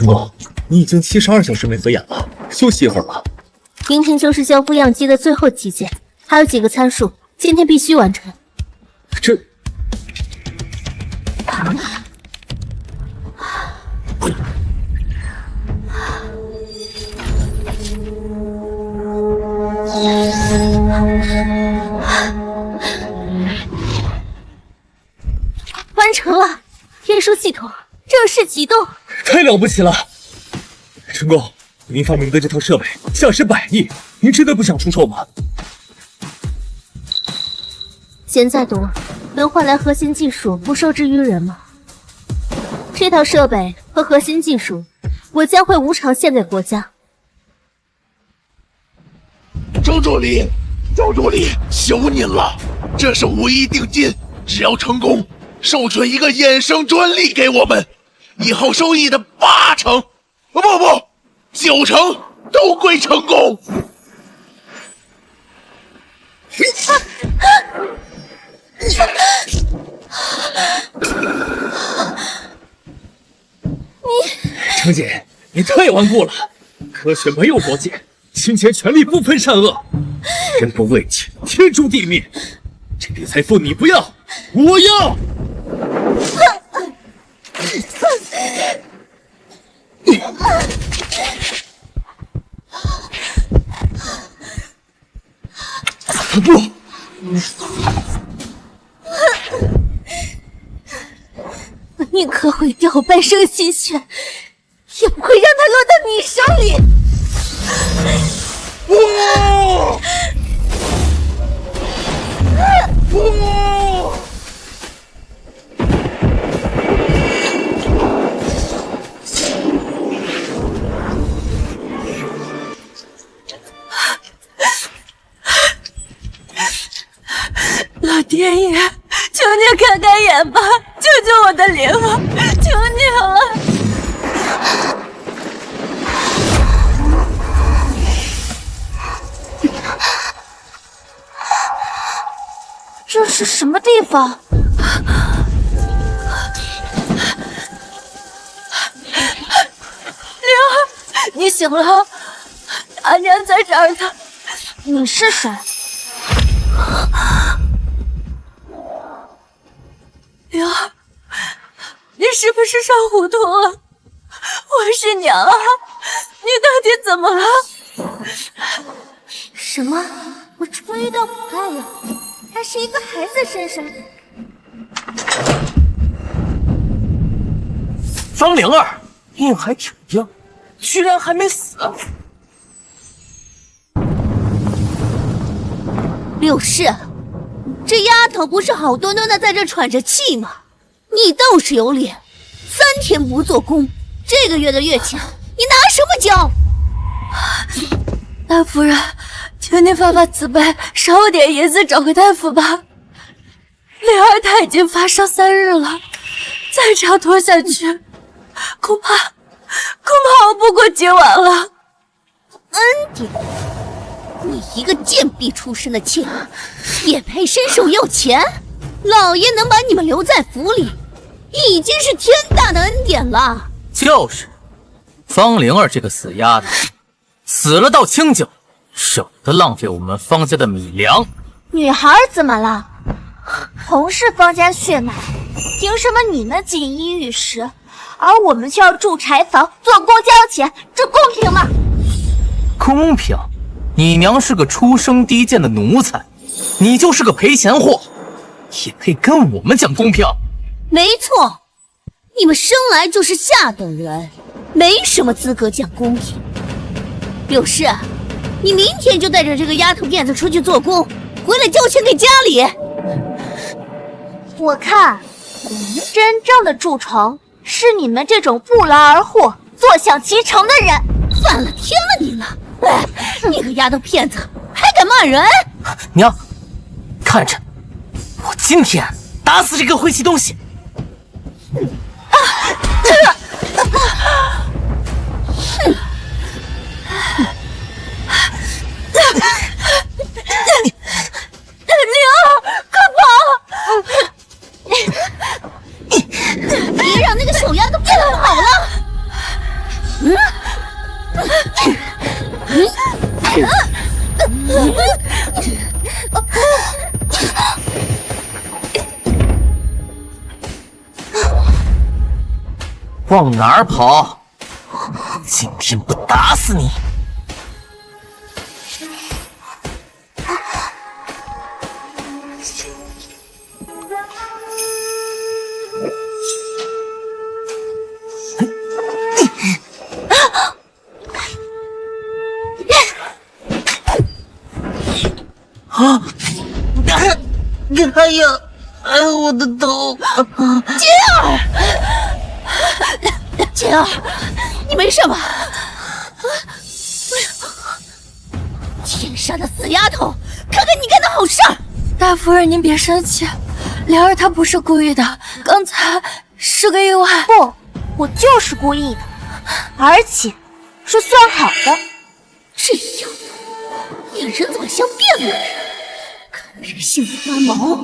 成功，你已经72小时没合眼了，休息一会儿吧。明天就是交付样机的最后期限，还有几个参数，今天必须完成。这……完成了，验收系统正式启动。太了不起了！成功，您发明的这套设备价值100亿，您真的不想出售吗？现在懂能换来核心技术不受制于人吗？这套设备和核心技术，我将会无偿献给国家。周助理，周助理，求您了，这是5亿定金，只要成功，授权一个衍生专利给我们，以后收益的80%，不，90%都归成功。程姐，你太顽固了！科学没有国界，金钱权力不分善恶，人不为钱，天诛地灭。这笔财富你不要，我要！不！我宁可毁掉我半生心血，也不会让它落到你手里。不！老天爷，求你开开眼吧，救救我的灵儿，求你了！这是什么地方？灵儿，你醒了，大娘在这儿呢。你是谁？灵儿，你是不是上糊涂了？我是娘啊，你到底怎么了？什么？我终于到古代了，还是一个孩子身上。张灵儿，命还挺硬，居然还没死。柳氏，这丫头不是好端端的在这喘着气吗？你倒是有脸，3天不做工，这个月的月钱你拿什么交？大夫人，求您发发慈悲，赏我点银子，找个大夫吧。灵儿她已经发烧3日了，再这样拖下去，恐怕熬不过今晚了。恩典，你一个贱婢出身的妾，也配伸手要钱？老爷能把你们留在府里，已经是天大的恩典了。就是，方灵儿这个死丫头，死了倒清静，省得浪费我们方家的米粮。女孩怎么了？同是方家血脉，凭什么你们锦衣玉食，而我们却要住柴房、做工交钱？这公平吗？公平？你娘是个出生低贱的奴才，你就是个赔钱货，也配跟我们讲公平？没错，你们生来就是下等人，没什么资格讲公平。柳氏，你明天就带着这个丫头片子出去做工，回来交钱给家里。我看，真正的蛀虫是你们这种不劳而获、坐享其成的人。反了天了你了！你个丫头片子，还敢骂人！娘，看着，我今天打死这个晦气东西！别让那个小丫头变跑了！往哪儿跑？今天不打死你！啊！哎呀！哎，我的头！杰儿，你没事吧？天杀的死丫头，看看你干的好事儿！大夫人，您别生气，莲儿她不是故意的，刚才是个意外。不，我就是故意的，而且是算好的。这丫头，眼神怎么像变了人？看人性子发毛。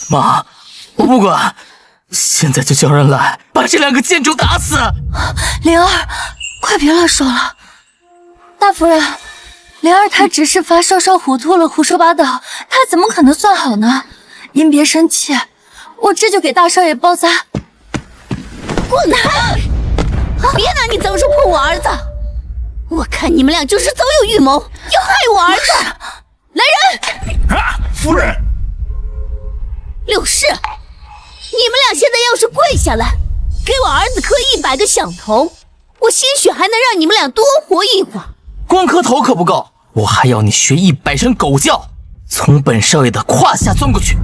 妈，我不管，现在就叫人来把这两个贱种打死！灵儿，快别乱说了。大夫人，灵儿她只是发烧烧糊涂了，胡说八道，她怎么可能算好呢？您别生气，我这就给大少爷包扎。滚开！别拿你脏手碰我儿子！我看你们俩就是早有预谋，要害我儿子。来人！啊，夫人。柳氏，你们俩现在要是跪下来，给我儿子磕100个响头，我兴许还能让你们俩多活一会儿。光磕头可不够，我还要你学100声狗叫，从本少爷的胯下钻过去。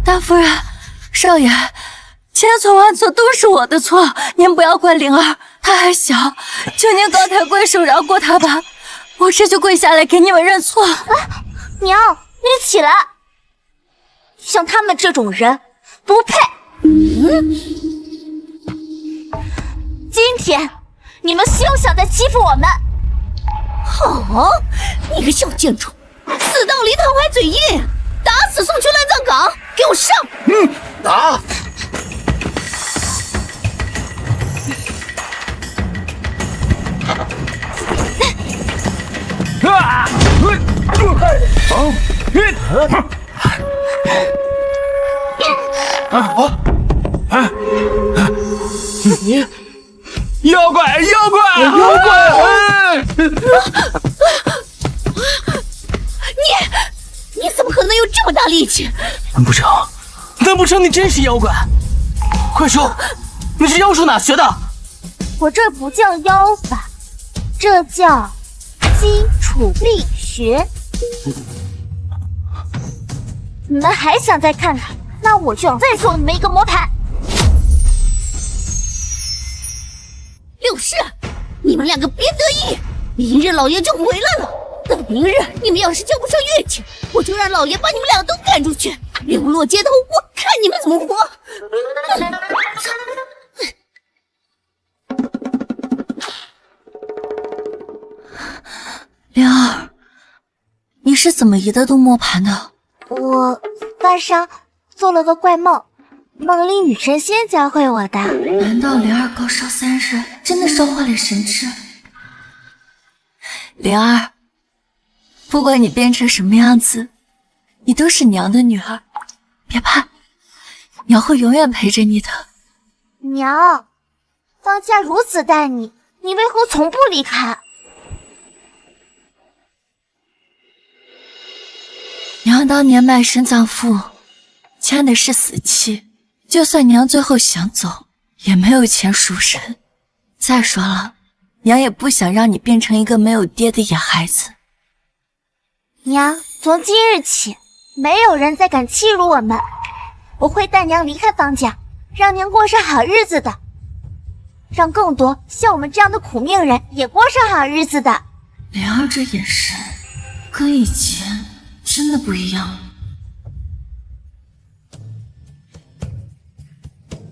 大夫人，少爷，千错万错都是我的错，您不要怪灵儿，她还小，求您高抬贵手饶过她吧。我这就跪下来给你们认错。娘，你起来。像他们这种人不配。今天你们休想再欺负我们！好，你个小贱种，死道理，汤怀嘴硬，打死送去乱葬岗，给我上！打！你妖怪！你怎么可能有这么大力气？难不成你真是妖怪？快说，你这妖术哪学的？我这不叫妖法，这叫基础力学。你们还想再看看？那我就再送你们一个魔牌。柳氏，你们两个别得意，明日老爷就回来了。等明日你们要是交不上月钱，我就让老爷把你们俩都赶出去，流落街头，我看你们怎么活！灵儿，你是怎么移得动磨盘的？我发烧，做了个怪梦，梦里女神仙教会我的。难道灵儿高烧3日，真的烧坏了神智？灵儿，不管你变成什么样子，你都是娘的女儿，别怕，娘会永远陪着你的。娘，方家如此待你，你为何从不离开？娘当年卖身葬父，签的是死契，就算娘最后想走，也没有钱赎身。再说了，娘也不想让你变成一个没有爹的野孩子。娘，从今日起，没有人再敢欺辱我们。我会带娘离开方家，让娘过上好日子的，让更多像我们这样的苦命人也过上好日子的。莲儿这眼神，跟以前真的不一样。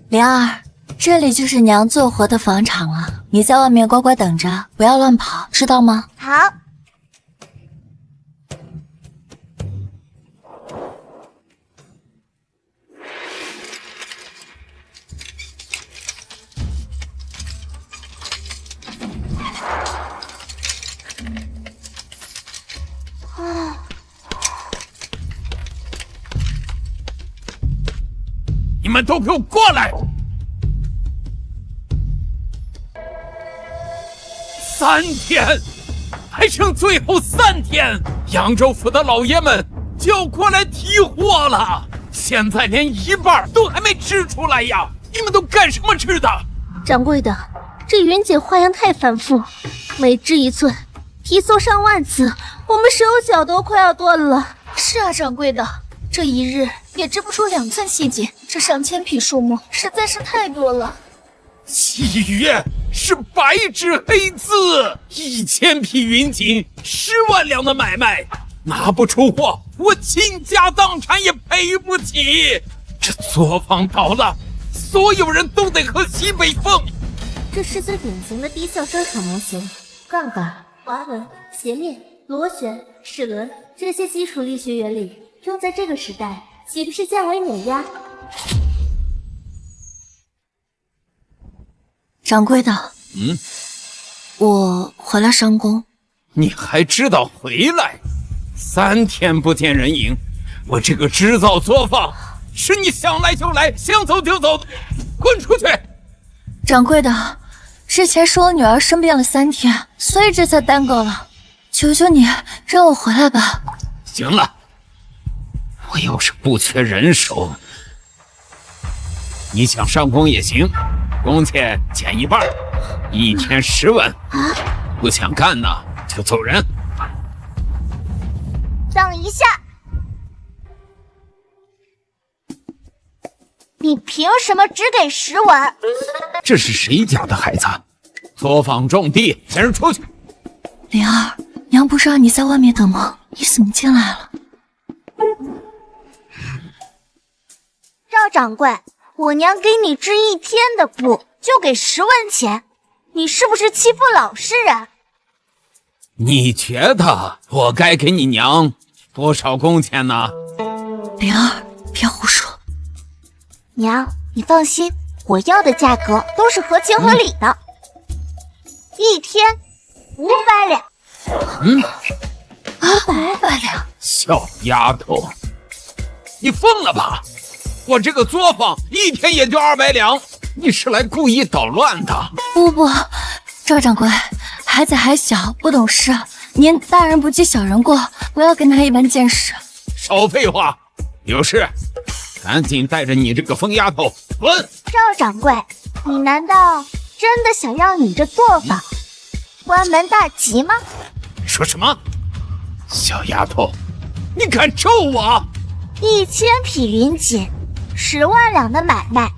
莲儿，这里就是娘做活的房场了，你在外面乖乖等着，不要乱跑，知道吗？好。你们们都给我过来！3天，还剩最后3天，扬州府的老爷们就要过来提货了。现在连一半都还没吃出来呀！你们都干什么吃的？掌柜的，这云锦花样太繁复，每织1寸，提送上万次，我们手脚都快要断了。是啊，掌柜的，这一日也织不出2寸细锦，这上千匹数目实在是太多了。契约是白纸黑字，1000匹云锦，10万两的买卖，拿不出货，我倾家荡产也赔不起。这作坊倒了，所有人都得喝西北风。这是最典型的低效商场模型，杠杆、滑轮、斜面、螺旋、齿轮，这些基础力学原理用在这个时代，岂不是降维碾压？掌柜的，我回了商宫。你还知道回来？3天不见人影，我这个织造作坊是你想来就来，想走就走，滚出去！掌柜的，之前说我女儿生病了3天，所以这才耽搁了。求求你让我回来吧。行了，我要是不缺人手，你想上工也行，工钱减1半，1天10万。不想干呢就走人。等一下，你凭什么只给10万？这是谁家的孩子？作坊种地，先人出去。灵儿，娘不是让你在外面等吗？你怎么进来了？赵掌柜，我娘给你织1天的布，就给10万钱，你是不是欺负老实人？你觉得我该给你娘多少工钱呢？灵儿，别胡说。娘，你放心，我要的价格都是合情合理的。1天500两。500两？小丫头，你疯了吧？我这个作坊1天也就200两，你是来故意捣乱的？不，赵掌柜，孩子还小，不懂事，您大人不计小人过，不要跟他一般见识。少废话，有事赶紧带着你这个疯丫头滚！赵掌柜，你难道真的想要你这作坊关门大吉吗？说什么？小丫头，你敢咒我？1000匹云锦，10万两的买卖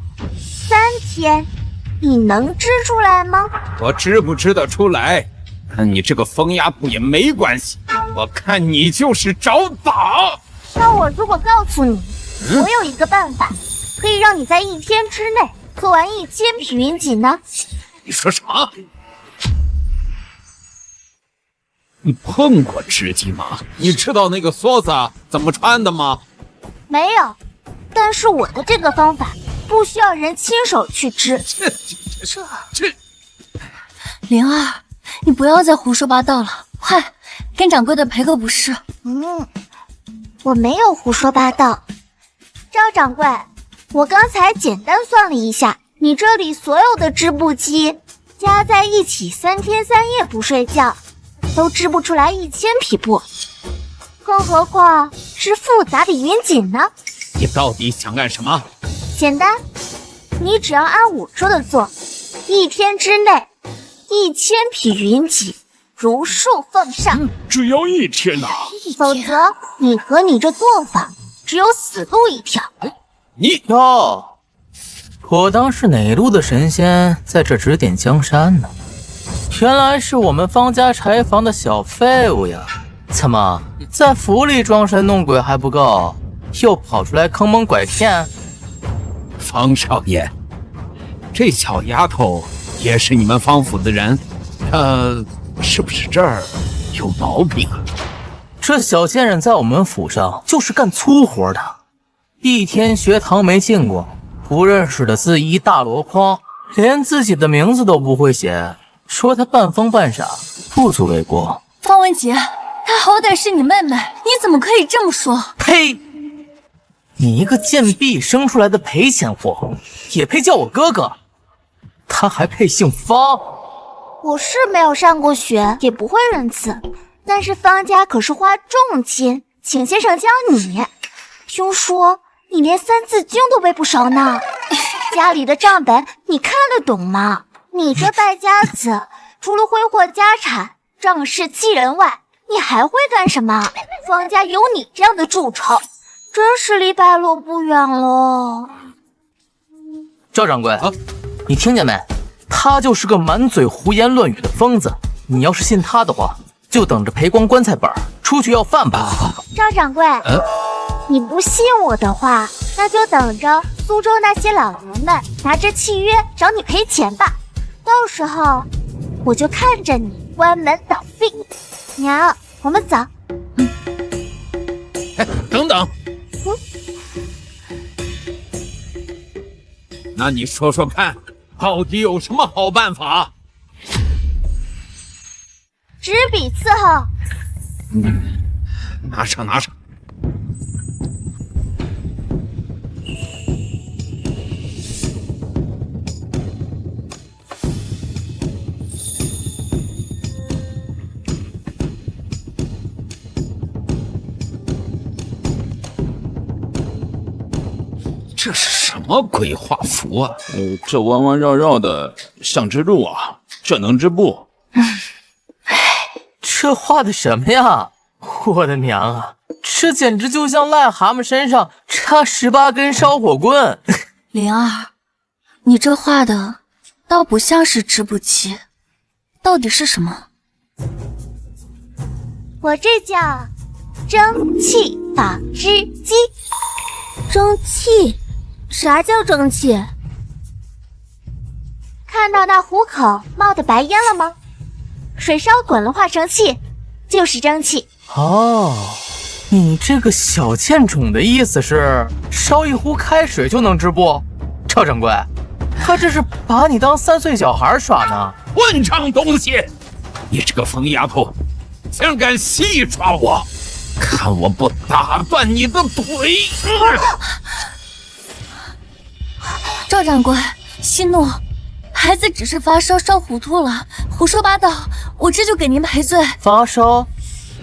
，3天，你能织出来吗？我织不织得出来，跟你这个疯丫头也没关系。我看你就是找打。那我如果告诉你，我有一个办法，可以让你在1天之内做完1000匹云锦呢？你说什么？你碰过织机吗？你知道那个梭子怎么穿的吗？没有，但是我的这个方法不需要人亲手去织。这，灵儿，你不要再胡说八道了，快跟掌柜的赔个不是。我没有胡说八道。赵掌柜，我刚才简单算了一下，你这里所有的织布机加在一起，3天3夜不睡觉，都织不出来1000匹布，更何况是复杂的云锦呢？你到底想干什么？简单，你只要按我说的做，1天之内1000匹云锦如数奉上。只要1天啊！否则你和你这作坊只有死路一条。你哟，我当是哪路的神仙在这指点江山呢？原来是我们方家柴房的小废物呀！怎么在府里装神弄鬼还不够，又跑出来坑蒙拐骗？方少爷，这小丫头也是你们方府的人，她是不是这儿有毛病啊？这小贱人在我们府上就是干粗活的，1天学堂没进过，不认识的字一大箩筐，连自己的名字都不会写，说她半疯半傻，不足为过。方文杰，她好歹是你妹妹，你怎么可以这么说？呸！你一个贱婢生出来的赔钱货，也配叫我哥哥？他还配姓方？我是没有上过学，也不会认字，但是方家可是花重金请先生教你。听说你连《三字经》都背不熟呢，家里的账本你看得懂吗？你这败家子，除了挥霍家产、仗势欺人外，你还会干什么？方家有你这样的蛀虫，真是离败落不远了。赵掌柜，你听见没？他就是个满嘴胡言乱语的疯子。你要是信他的话，就等着赔光棺材本，出去要饭吧。赵掌柜，你不信我的话，那就等着苏州那些老人们拿着契约找你赔钱吧。到时候我就看着你关门倒闭。娘，我们走。等等，那你说说看，到底有什么好办法？执笔伺候。拿上，拿上。这是什么鬼画符啊？这弯弯绕绕的像只鹿啊，这能织布？这画的什么呀？我的娘啊，这简直就像癞蛤蟆身上插18根烧火棍。灵儿，你这画的倒不像是织布机，到底是什么？我这叫蒸汽纺织机。蒸汽？啥叫蒸汽？看到那壶口冒的白烟了吗？水烧滚了化成气，就是蒸汽。哦，你这个小贱种的意思是烧一壶开水就能织布？赵掌柜，他这是把你当3岁小孩耍呢！混账东西！你这个疯丫头，竟然敢戏耍我！看我不打断你的腿！赵掌柜，息怒，孩子只是发烧烧糊涂了，胡说八道，我这就给您赔罪。发烧？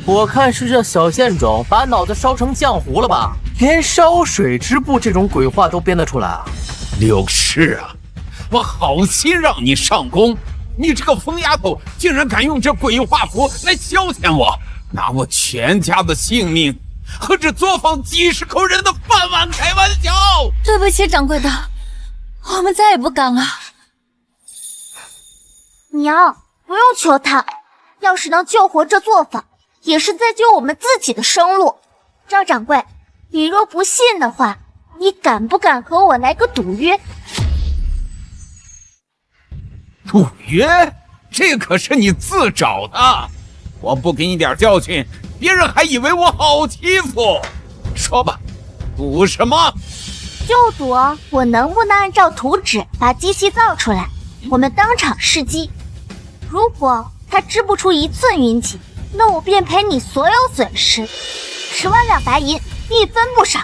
我看是这小贱种把脑子烧成浆糊了吧？连烧水织布这种鬼话都编得出来啊！柳氏啊，我好心让你上工，你这个疯丫头竟然敢用这鬼画符来消遣我，拿我全家的性命和这作坊几十口人的饭碗开玩笑！对不起，掌柜的，我们再也不敢了。娘，不用求他，要是能救活这作坊，也是在救我们自己的生路。赵掌柜，你若不信的话，你敢不敢和我来个赌约？赌约？这可是你自找的，我不给你点教训，别人还以为我好欺负。说吧，赌什么？就赌我能不能按照图纸把机器造出来，我们当场试机。如果它织不出1寸云锦，那我便赔你所有损失，10万两白银，1分不少。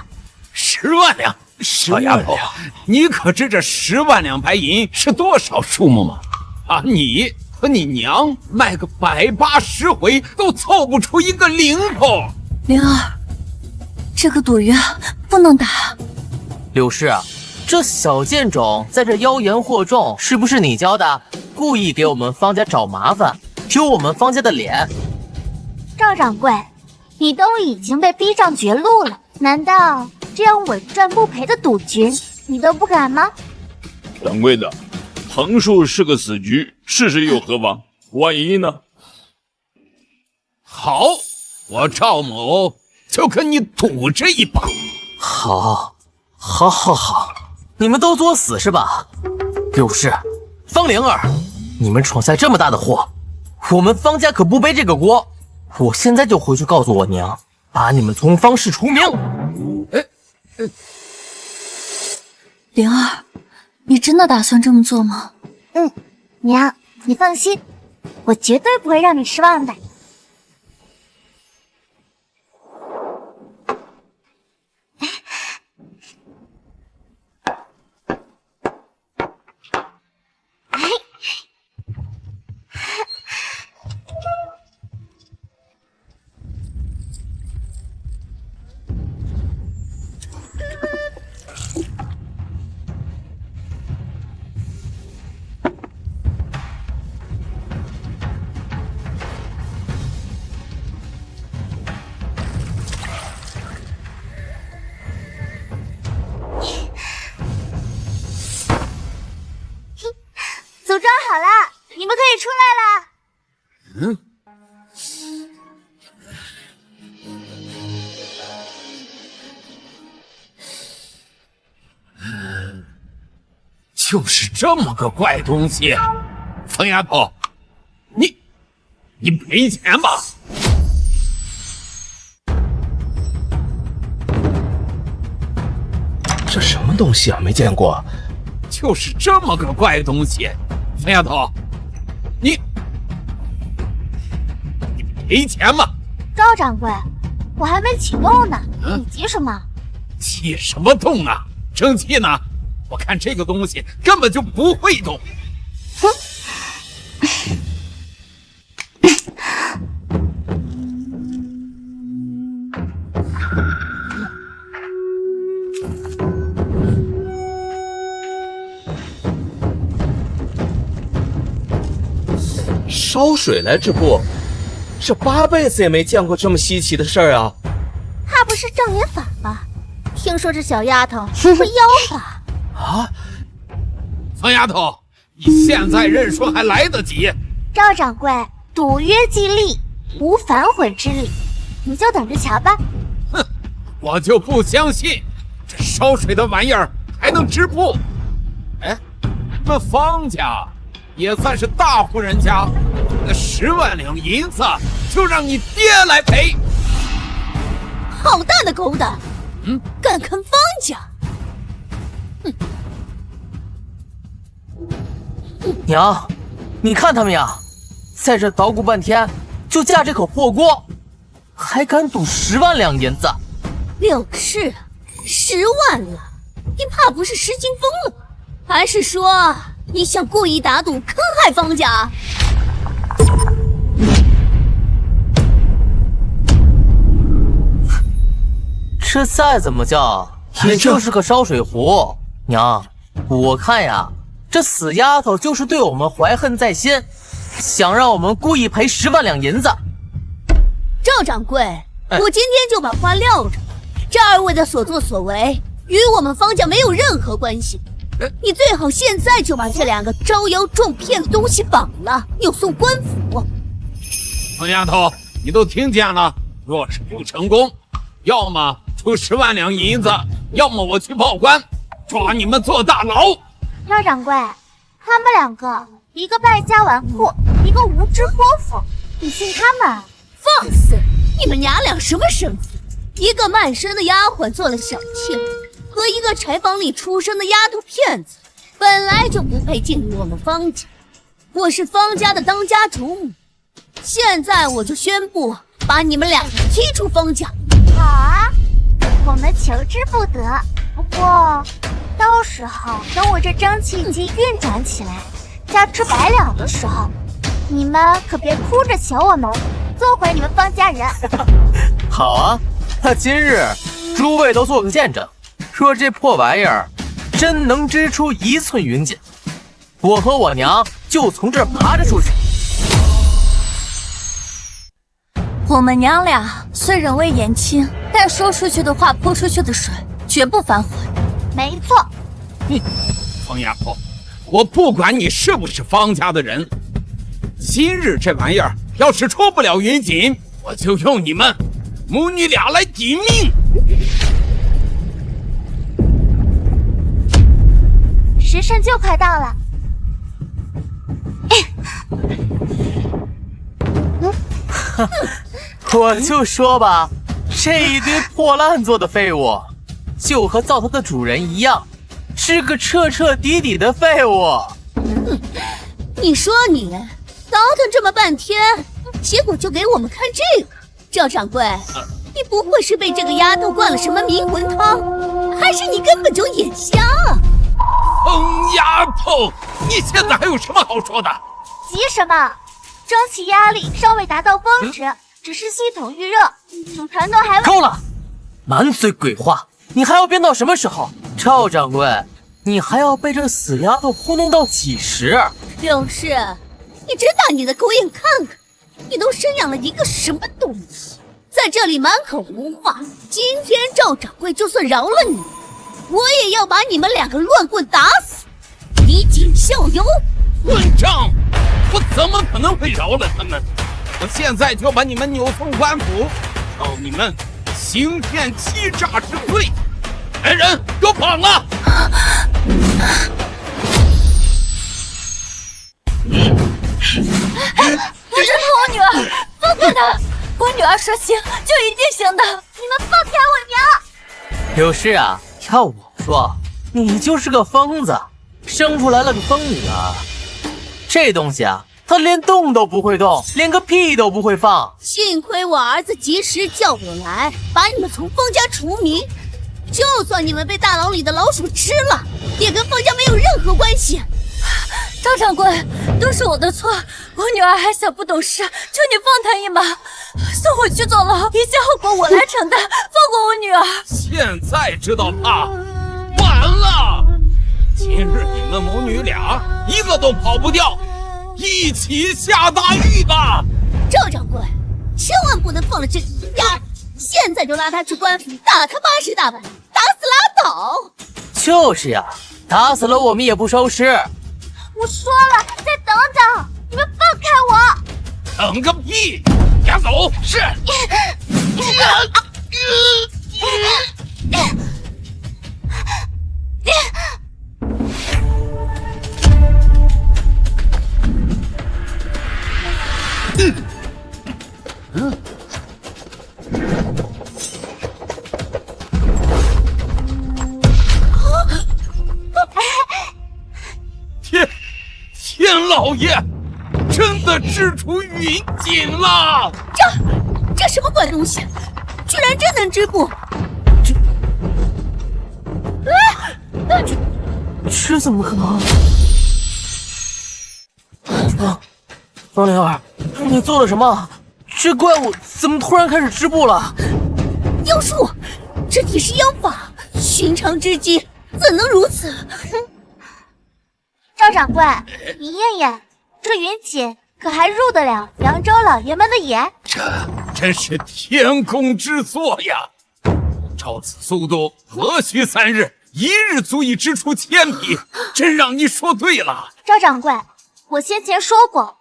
10万两？小丫头，你可知这10万两白银是多少数目吗？啊，你和你娘卖个180回都凑不出一个零头。灵儿，这个赌约不能打。柳氏啊，这小贱种在这妖言惑众，是不是你教的？故意给我们方家找麻烦，丢我们方家的脸。赵掌柜，你都已经被逼上绝路了，难道这样稳赚不赔的赌局你都不敢吗？掌柜的，横竖是个死局，试试又何妨？万一呢？好，我赵某就跟你赌这一把。好，你们都作死是吧？柳氏、方灵儿，你们闯下这么大的祸，我们方家可不背这个锅。我现在就回去告诉我娘，把你们从方氏除名。灵儿，你真的打算这么做吗？娘，你放心，我绝对不会让你失望的。装好了，你们可以出来了。就是这么个怪东西，疯丫头，你赔钱吧！这什么东西啊？没见过。就是这么个怪东西，疯丫头，你赔钱吧！赵掌柜，我还没启动呢，你急什么？气什么动啊？生气呢？我看这个东西根本就不会动。烧水来之不？这8辈子也没见过这么稀奇的事儿啊！怕不是障眼法吧？听说这小丫头会妖法啊！疯丫头，你现在认输还来得及。赵掌柜，赌约既立，无反悔之理，你就等着瞧吧。哼，我就不相信这烧水的玩意儿还能织布。哎，你们方家也算是大户人家，那10万两银子就让你爹来赔。好大的狗胆！敢坑方家！娘，你看他们呀，在这捣鼓半天，就架这口破锅，还敢赌10万两银子。柳氏，10万了，你怕不是失心疯了？还是说你想故意打赌坑害方家？这再怎么叫，也就是个烧水壶。娘，我看呀，这死丫头就是对我们怀恨在心，想让我们故意赔10万两银子。赵掌柜，我今天就把话撂着，这2位的所作所为与我们方家没有任何关系。你最好现在就把这2个招摇撞骗的东西绑了，扭送官府。疯丫头，你都听见了，若是不成功，要么出10万两银子，要么我去报官，抓你们坐大牢。赵掌柜，他们2个，一个败家纨绔，一个无知泼妇，你信他们？放肆！你们娘俩什么身份？一个卖身的丫鬟做了小妾，和一个柴房里出生的丫头片子，本来就不配进入我们方家。我是方家的当家主母，现在我就宣布把你们2个踢出方家。好啊，我们求之不得。不过，到时候等我这蒸汽机运转起来，加之百两的时候，你们可别哭着求我们做回你们方家人。好啊，那今日诸位都做个见证，若这破玩意儿真能织出1寸云锦，我和我娘就从这儿爬着出去。我们娘俩虽人微言轻，但说出去的话泼出去的水绝不反悔。没错。疯丫头，我不管你是不是方家的人，今日这玩意儿要是出不了云锦，我就用你们母女俩来抵命。时辰就快到了。我就说吧，这一堆破烂做的废物，就和造它的主人一样，是个彻彻底底的废物。你说你倒腾这么半天，结果就给我们看这个。赵掌柜，你不会是被这个丫头灌了什么迷魂汤，还是你根本就眼瞎啊？疯丫头，你现在还有什么好说的？急什么？蒸汽压力尚未达到峰值，只是系统预热，祖传都还未……够了，满嘴鬼话，你还要编到什么时候？赵掌柜，你还要被这死丫头糊弄到几时？柳氏，你睁大你的狗眼看看，你都生养了一个什么东西，在这里满口胡话。今天赵掌柜就算饶了你，我也要把你们2个乱棍打死，以儆效尤。混账！我怎么可能会饶了他们？我现在就把你们扭送官府，告你们行骗欺诈之罪！来人，给我绑了！不是我女儿，放开她！我女儿说行就一定行的，你们放开我娘！有事啊？要我说，你就是个疯子，生出来了个疯女儿。这东西啊，她连动都不会动，连个屁都不会放。幸亏我儿子及时叫我来，把你们从方家除名。就算你们被大牢里的老鼠吃了，也跟方家没有任何关系。赵掌柜，都是我的错，我女儿还小不懂事，求你放她一马，送我去坐牢，一切后果我来承担，放过我女儿。现在知道怕，完了！今日你们母女俩一个都跑不掉，一起下大狱吧！赵掌柜，千万不能放了这个淫丫，现在就拉她去官府，打她80大板，打死拉倒！就是呀，打死了我们也不收尸。我说了，再等等，你们放开我！等个屁！押走！是。天老爷，真的织出云锦了！这什么怪东西，居然真能织布！这怎么可能？方灵儿，你做了什么？这怪物怎么突然开始织布了？妖术，这体是妖法，寻常织机怎能如此？赵掌柜，你验验，这云锦可还入得了扬州老爷们的眼？这真是天公之作呀！照此速度，何须3日，1日足以织出千匹，真让你说对了。赵掌柜，我先前说过，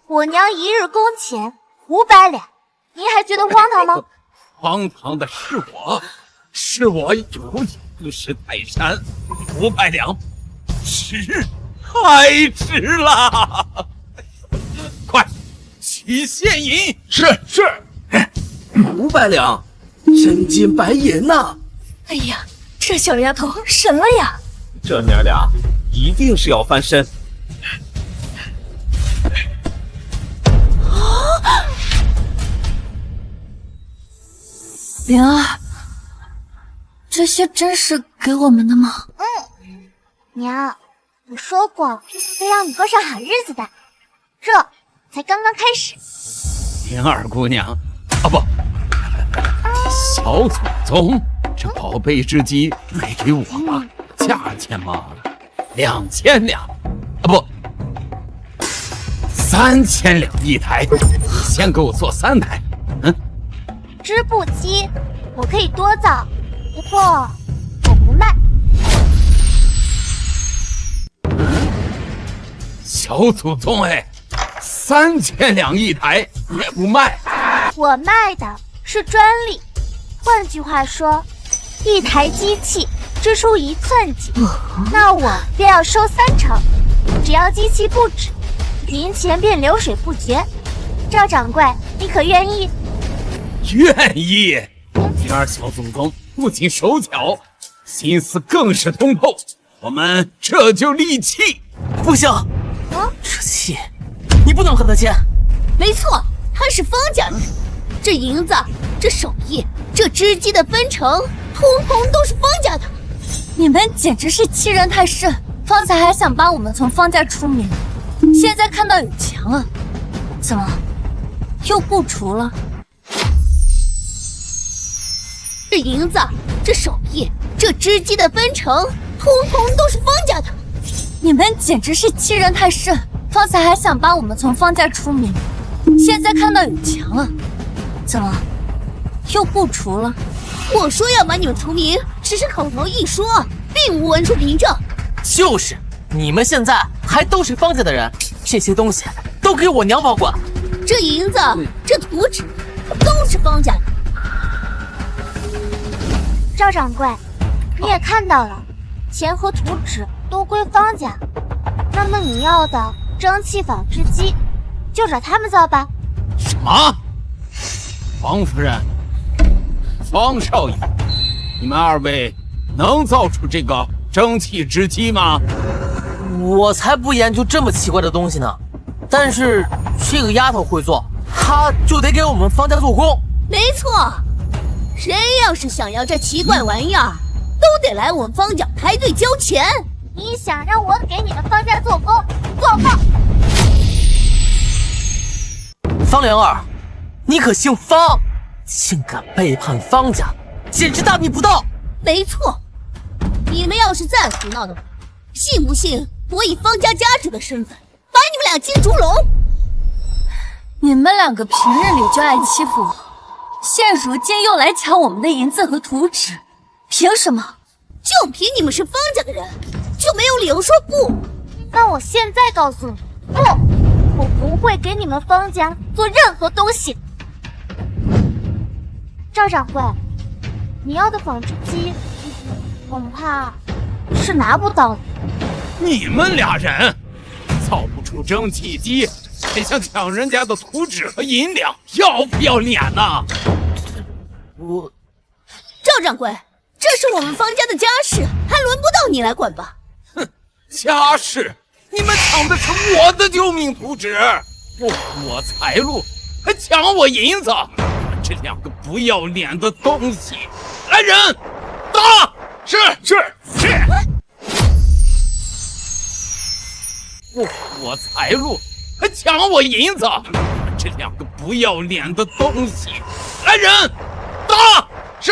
我娘1日工钱500两，您还觉得荒唐吗？荒唐的是我有不识泰山，500两太值了！快取现银！是，500两，真金白银呐！哎呀，这小丫头神了呀！这娘俩一定是要翻身。灵儿，这些真是给我们的吗？娘，我说过会让你过上好日子的，这才刚刚开始。灵儿姑娘，啊不，小祖宗，这宝贝织机卖给我吧，价钱嘛，2000两，啊不，3000两一台，你先给我做3台。织布机我可以多造，不过我不卖。小祖宗哎，3000两一台也不卖？我卖的是专利，换句话说，一台机器织出1寸锦，那我便要收30%。只要机器不止，银钱便流水不绝。赵掌柜，你可愿意？愿意。灵儿小祖宗不仅手巧，心思更是通透，我们这就立契。不行，这气你不能和他签。没错，他是方家人，这银子、这手艺、这织机的分成，通通都是方家的。你们简直是欺人太甚！方才还想把我们从方家除名，现在看到有钱了，怎么又不除了？这银子、这手艺、这织机的分成，通通都是方家的。你们简直是欺人太甚！方才还想把我们从方家除名，现在看到有钱了，怎么又不除了？我说要把你们除名，只是口头一说，并无文书凭证。就是，你们现在还都是方家的人，这些东西都给我娘保管。这银子、这图纸都是方家的。赵掌柜，你也看到了，钱和图纸都归方家，那么你要的蒸汽纺织机，就找他们造吧。什么？方夫人、方少爷，你们二位能造出这个蒸汽织机吗？我才不研究这么奇怪的东西呢。但是这个丫头会做，她就得给我们方家做工。没错，谁要是想要这奇怪玩意儿，都得来我们方家排队交钱。你想让我给你们方家做工，做梦！方灵儿，你可姓方，竟敢背叛方家，简直大逆不道！没错，你们要是再胡闹的话，信不信我以方家家主的身份把你们俩进猪笼？你们两个平日里就爱欺负我，现如今又来抢我们的银子和图纸，凭什么？就凭你们是方家的人，就没有理由说不？那我现在告诉你，不，我不会给你们方家做任何东西。赵掌柜，你要的纺织机恐怕是拿不到的。你们俩人造不出蒸汽机，还想抢人家的图纸和银两，要不要脸呐？赵掌柜，这是我们方家的家事，还轮不到你来管吧？哼，家事？你们抢的是我的救命图纸，不我财路，还抢我银子，这两个不要脸的东西！来人，打！是。不我财路，还抢我银子，这两个不要脸的东西！来人，打！是。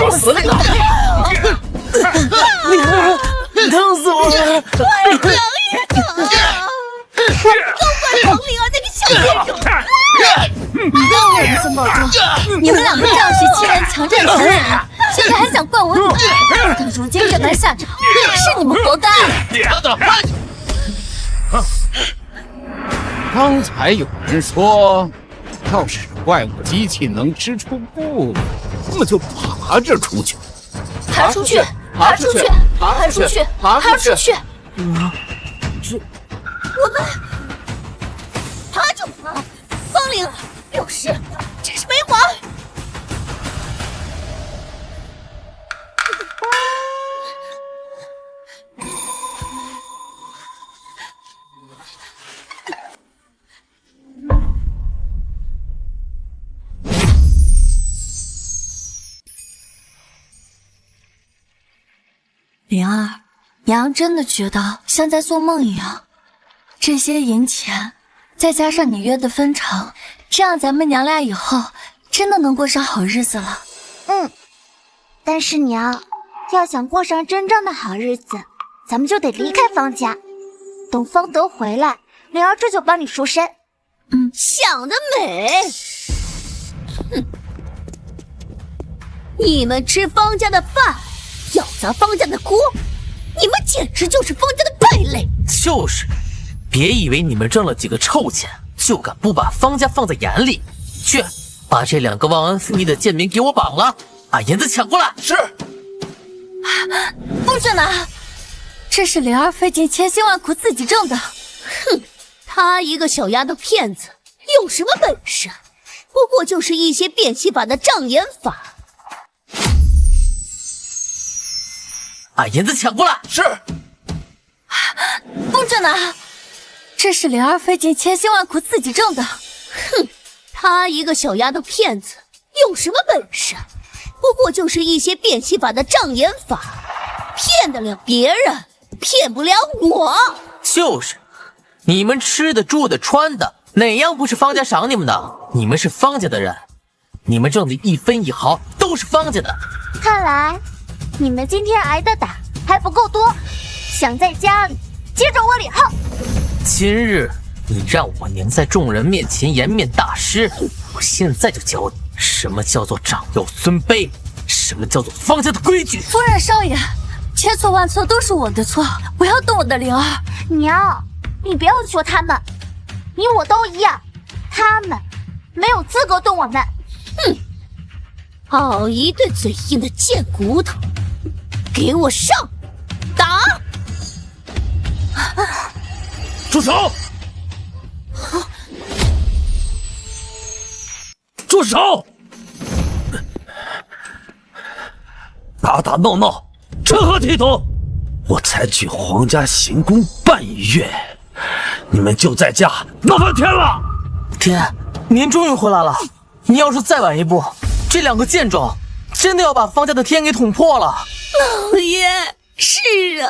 我死了！疼死我了！快等一等！都怪方灵儿那个小贱种！人孙保重，你们两个仗势欺人，强占钱财，现在还想怪我女儿，等如今这般下场，是你们活该！刚才有人说，要是怪物机器能织出布，那么就爬着出去。爬出去！爬出去！爬出去！爬出去！我们爬就爬，方灵儿有事，真是没完！灵儿，娘真的觉得像在做梦一样。这些银钱，再加上你约的分成，这样咱们娘俩以后真的能过上好日子了。但是娘，要想过上真正的好日子，咱们就得离开方家。等方德回来，灵儿这就帮你赎身。想得美！哼，你们吃方家的饭，要砸方家的锅，你们简直就是方家的败类！就是，别以为你们挣了几个臭钱，就敢不把方家放在眼里。去，把这两个忘恩负义的贱民给我绑了，把银子抢过来。是。不准拿！这是灵儿费尽千辛万苦自己挣的。哼，她一个小丫头片子，有什么本事？不过就是一些变戏法的障眼法。把银子抢过来！是。不准拿！这是灵儿费尽千辛万苦自己挣的。哼，她一个小丫头片子，有什么本事？不过就是一些变戏法的障眼法，骗得了别人，骗不了我。就是，你们吃的、住的、穿的，哪样不是方家赏你们的？你们是方家的人，你们挣的一分一毫都是方家的。看来你们今天挨的打还不够多，想在家里接着窝里横。今日你让我娘在众人面前颜面大失，我现在就教你什么叫做长幼尊卑，什么叫做方家的规矩。夫人少爷，千错万错都是我的错，不要动我的灵儿。娘，你不要说他们，你我都一样，他们没有资格动我们。好一对嘴硬的贱骨头，给我上！打！住手！住手！打打闹闹，成何体统？我才去皇家行宫半月，你们就在家闹翻天了！爹，您终于回来了。您要是再晚一步，这两个贱种真的要把方家的天给捅破了。老爷，是啊，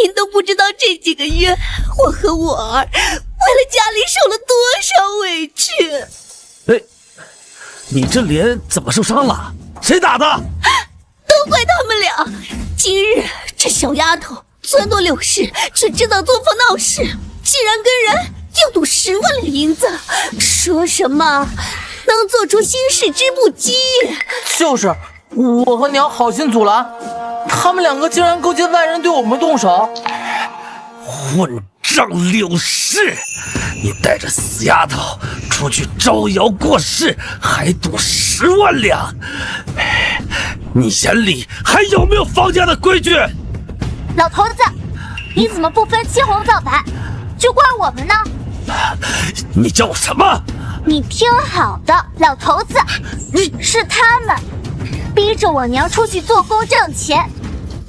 您都不知道这几个月我和我儿为了家里受了多少委屈。哎，你这脸怎么受伤了？谁打的？都怪他们俩！今日这小丫头撺掇柳氏去制造作坊闹事，竟然跟人要赌10万两银子，说什么能做出新式织布机。就是，我和娘好心阻拦，他们两个竟然勾结外人对我们动手。混账柳氏，你带着死丫头出去招摇过市，还赌10万两，你眼里还有没有方家的规矩？老头子，你怎么不分青红皂白，就怪我们呢？你叫我什么？你听好的，老头子，是他们逼着我娘出去做工挣钱，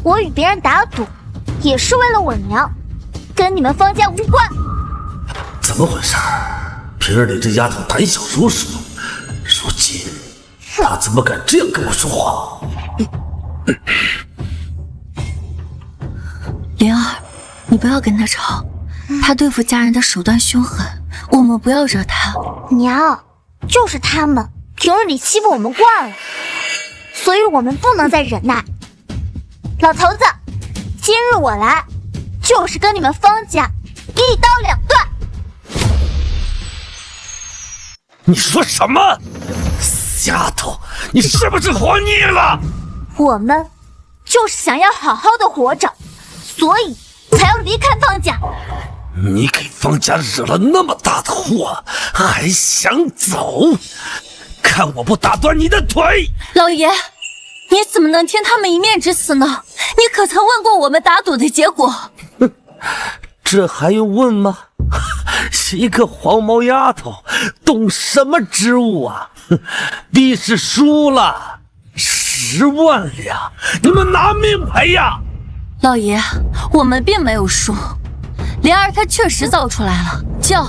我与别人打赌，也是为了我娘，跟你们方家无关。怎么回事？平日里这丫头胆小如鼠，如今她怎么敢这样跟我说话？灵儿，你不要跟他吵，他对付家人的手段凶狠，我们不要惹他。娘，就是他们平日里欺负我们惯了，所以我们不能再忍耐。老头子，今日我来，就是跟你们方家一刀两断。你说什么？死丫头，你是不是活腻了？我们就是想要好好的活着，所以才要离开方家。你给方家惹了那么大的祸，还想走？看我不打断你的腿！老爷，你怎么能听他们一面之词呢？你可曾问过我们打赌的结果？这还用问吗？是一个黄毛丫头，懂什么织物啊？比试输了10万两，你们拿命赔呀！老爷，我们并没有输，灵儿她确实造出来了，叫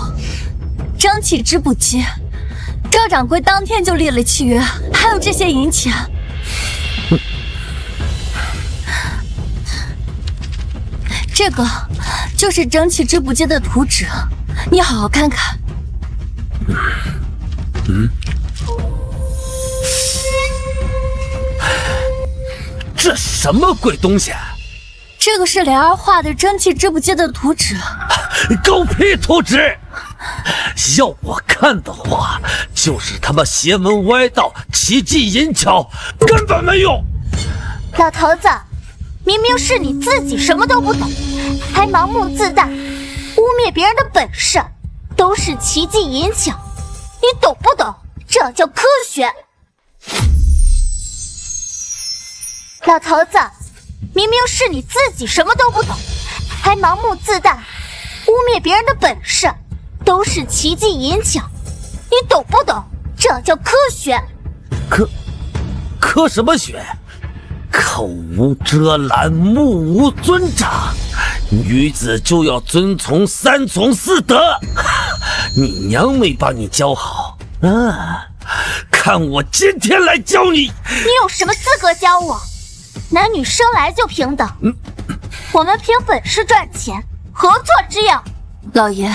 蒸汽织布机。赵掌柜当天就立了契约，还有这些银钱。这个就是蒸汽织布机的图纸，你好好看看。这什么鬼东西？这个是莲儿画的蒸汽织布机的图纸。狗屁图纸！要我看的话，就是他妈邪门歪道、奇技淫巧，根本没用。老头子，明明是你自己什么都不懂，还盲目自大，污蔑别人的本事，都是奇技淫巧，你懂不懂？这叫科学。老头子，明明是你自己什么都不懂，还盲目自大，污蔑别人的本事，都是奇技淫巧，你懂不懂？这叫科学。科什么学？口无遮拦，目无尊长，女子就要遵从3从4德。你娘没把你教好啊？看我今天来教你！你有什么资格教我？男女生来就平等，我们凭本事赚钱，何错之有？老爷，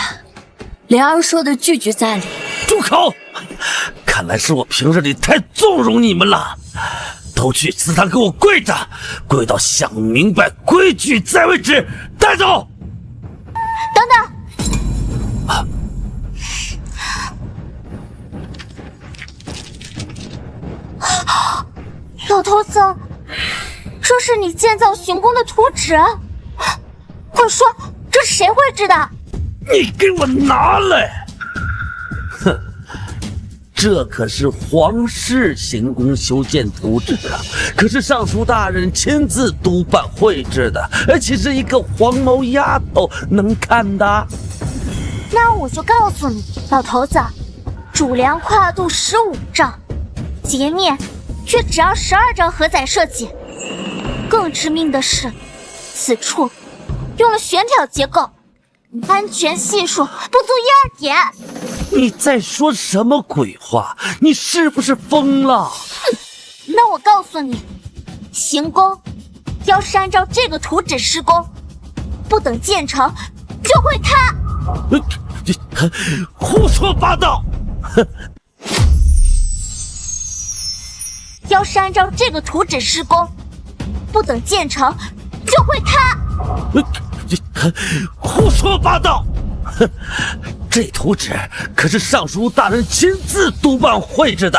莲儿说的句句在理。住口！看来是我平日里太纵容你们了。都去祠堂给我跪着，跪到想明白规矩再为止。带走。等等，老头子，这是你建造行宫的图纸，快说，这谁绘制的？你给我拿来！哼，这可是皇室行宫修建图纸啊，可是尚书大人亲自督办绘制的，而且是一个黄毛丫头能看的。那我就告诉你，老头子，主梁跨度15丈，截面却只要12张荷载设计。更致命的是，此处用了悬挑结构，安全系数不足1、2点。你在说什么鬼话？你是不是疯了？哼，那我告诉你，行宫要是按照这个图纸施工，不等建成就会塌。胡说八道！要是按照这个图纸施工，不等建成就会塌。胡说八道！这图纸可是尚书大人亲自督办绘制的，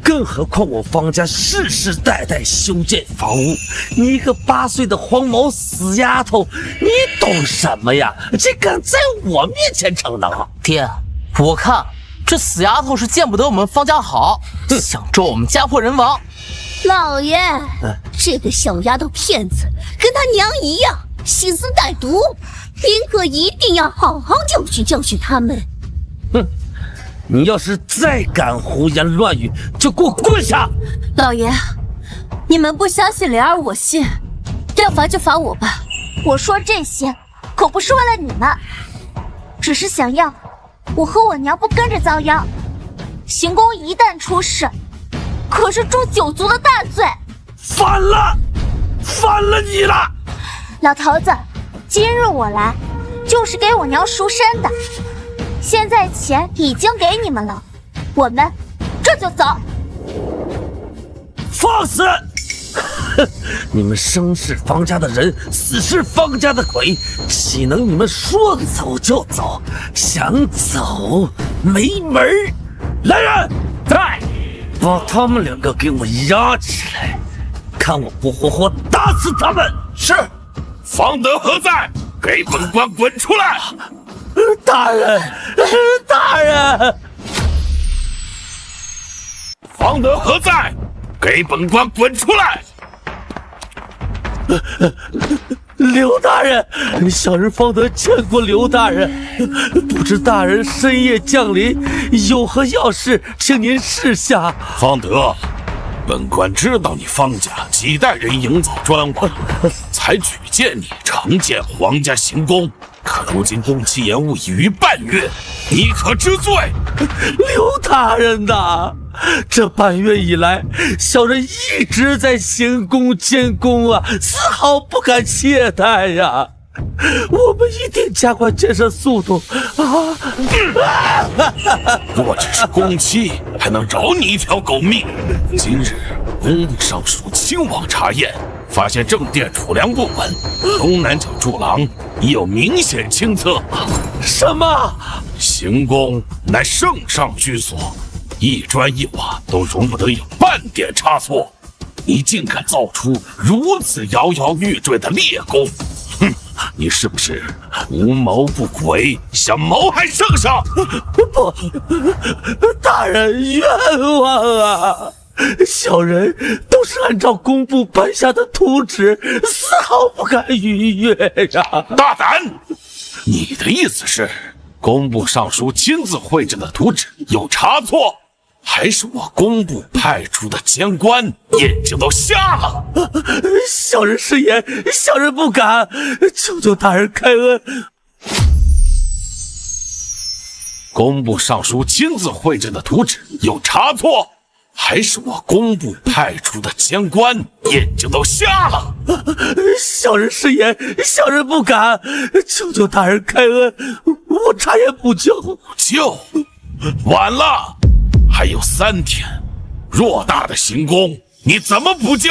更何况我方家世世代代修建房屋，你一个8岁的黄毛死丫头，你懂什么呀？竟敢在我面前逞能！爹，我看这死丫头是见不得我们方家好，想咒我们家破人亡。老爷，这个小丫头片子跟她娘一样，心思歹毒，您可一定要好好教训教训他们。哼，你要是再敢胡言乱语，就给我跪下！老爷，你们不相信灵儿，我信，要罚就罚我吧。我说这些可不是为了你们，只是想要我和我娘不跟着遭殃。行宫一旦出事，可是诛9族的大罪。反了你了！老头子，今日我来就是给我娘赎身的，现在钱已经给你们了，我们这就走。放肆！你们生是方家的人，死是方家的鬼，岂能你们说走就走？想走没门儿！来人，在，把他们2个给我押起来，看我不活活打死他们！是。方德何在？给本官滚出来！大人，大人！方德何在？给本官滚出来！刘大人，小人方德见过刘大人，不知大人深夜降临，有何要事，请您示下。方德，本官知道你方家几代人营造砖瓦，才举荐你承建皇家行宫，可如今工期延误已逾半月，你可知罪？刘大人呐，这半月以来，小人一直在行宫监工啊，丝毫不敢懈怠呀。我们一定加快建设速度啊！若只是工期，还能饶你一条狗命。今日工部尚书亲往查验，发现正殿储粮不稳，东南角柱廊已有明显清侧。什么？行宫乃圣上居所，一砖一瓦都容不得有半点差错。你竟敢造出如此摇摇欲坠的劣功！哼，你是不是图谋不轨，想谋害圣上？不，大人冤枉啊！小人都是按照工部颁下的图纸，丝毫不敢逾越呀！大胆！你的意思是，工部尚书亲自绘制的图纸有差错，还是我工部派出的监官眼睛都瞎了？小人失言，小人不敢，求求大人开恩。工部尚书亲自绘制的图纸有差错，还是我工部派出的监官眼睛都瞎了？小人失言，小人不敢，求求大人开恩，我插言补救。补救？晚了，还有3天。偌大的行宫，你怎么补救？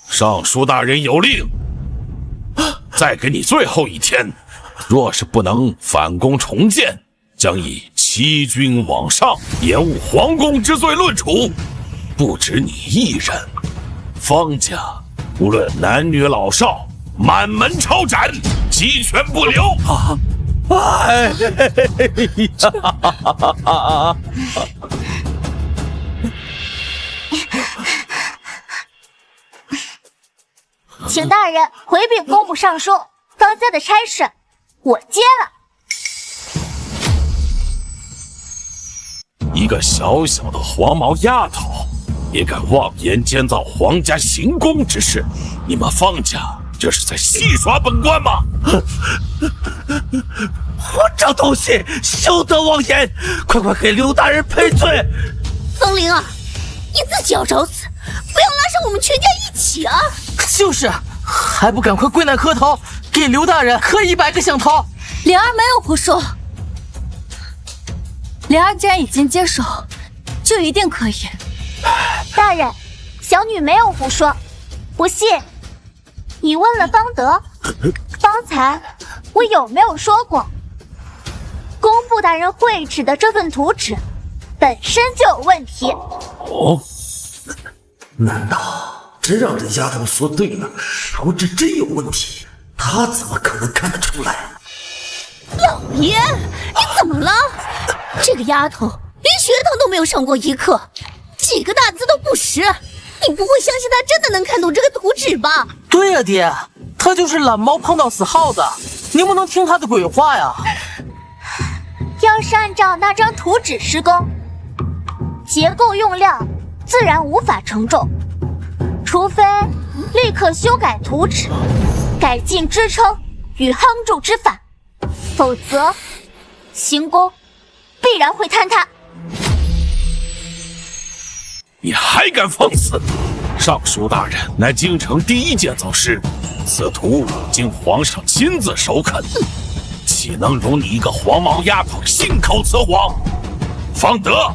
尚书大人有令，再给你最后1天，若是不能反攻重建，将以欺君罔上、延误皇宫之罪论处。不止你一人，方家无论男女老少，满门抄斩，鸡犬不留。哎呀！请大人回禀工部尚书，方家的差事我接了。一个小小的黄毛丫头，也敢妄言监造皇家行宫之事，你们方家这是在戏耍本官吗？我这东西休得妄言，快给刘大人赔罪！风铃啊，你自己要找死，不要拉上我们全家一起啊！就是，还不赶快跪那磕头，给刘大人磕100个响头！灵儿没有胡说，灵儿既然已经接手，就一定可以。大人，小女没有胡说，不信你问了方德，方才我有没有说过，工部大人绘制的这份图纸本身就有问题？哦，难道真让这丫头说对了？图纸真有问题，她怎么可能看得出来？老爷，你怎么了？这个丫头连学堂都没有上过一课，几个大字都不识，你不会相信她真的能看懂这个图纸吧？对呀，爹，她就是懒猫碰到死耗子，您不能听她的鬼话呀！要是按照那张图纸施工，结构用料自然无法承重，除非立刻修改图纸，改进支撑与夯筑之法，否则行宫必然会坍塌。你还敢放肆！尚书大人乃京城第一建造师，此图经皇上亲自首肯，岂能容你一个黄毛丫头信口雌黄？方德，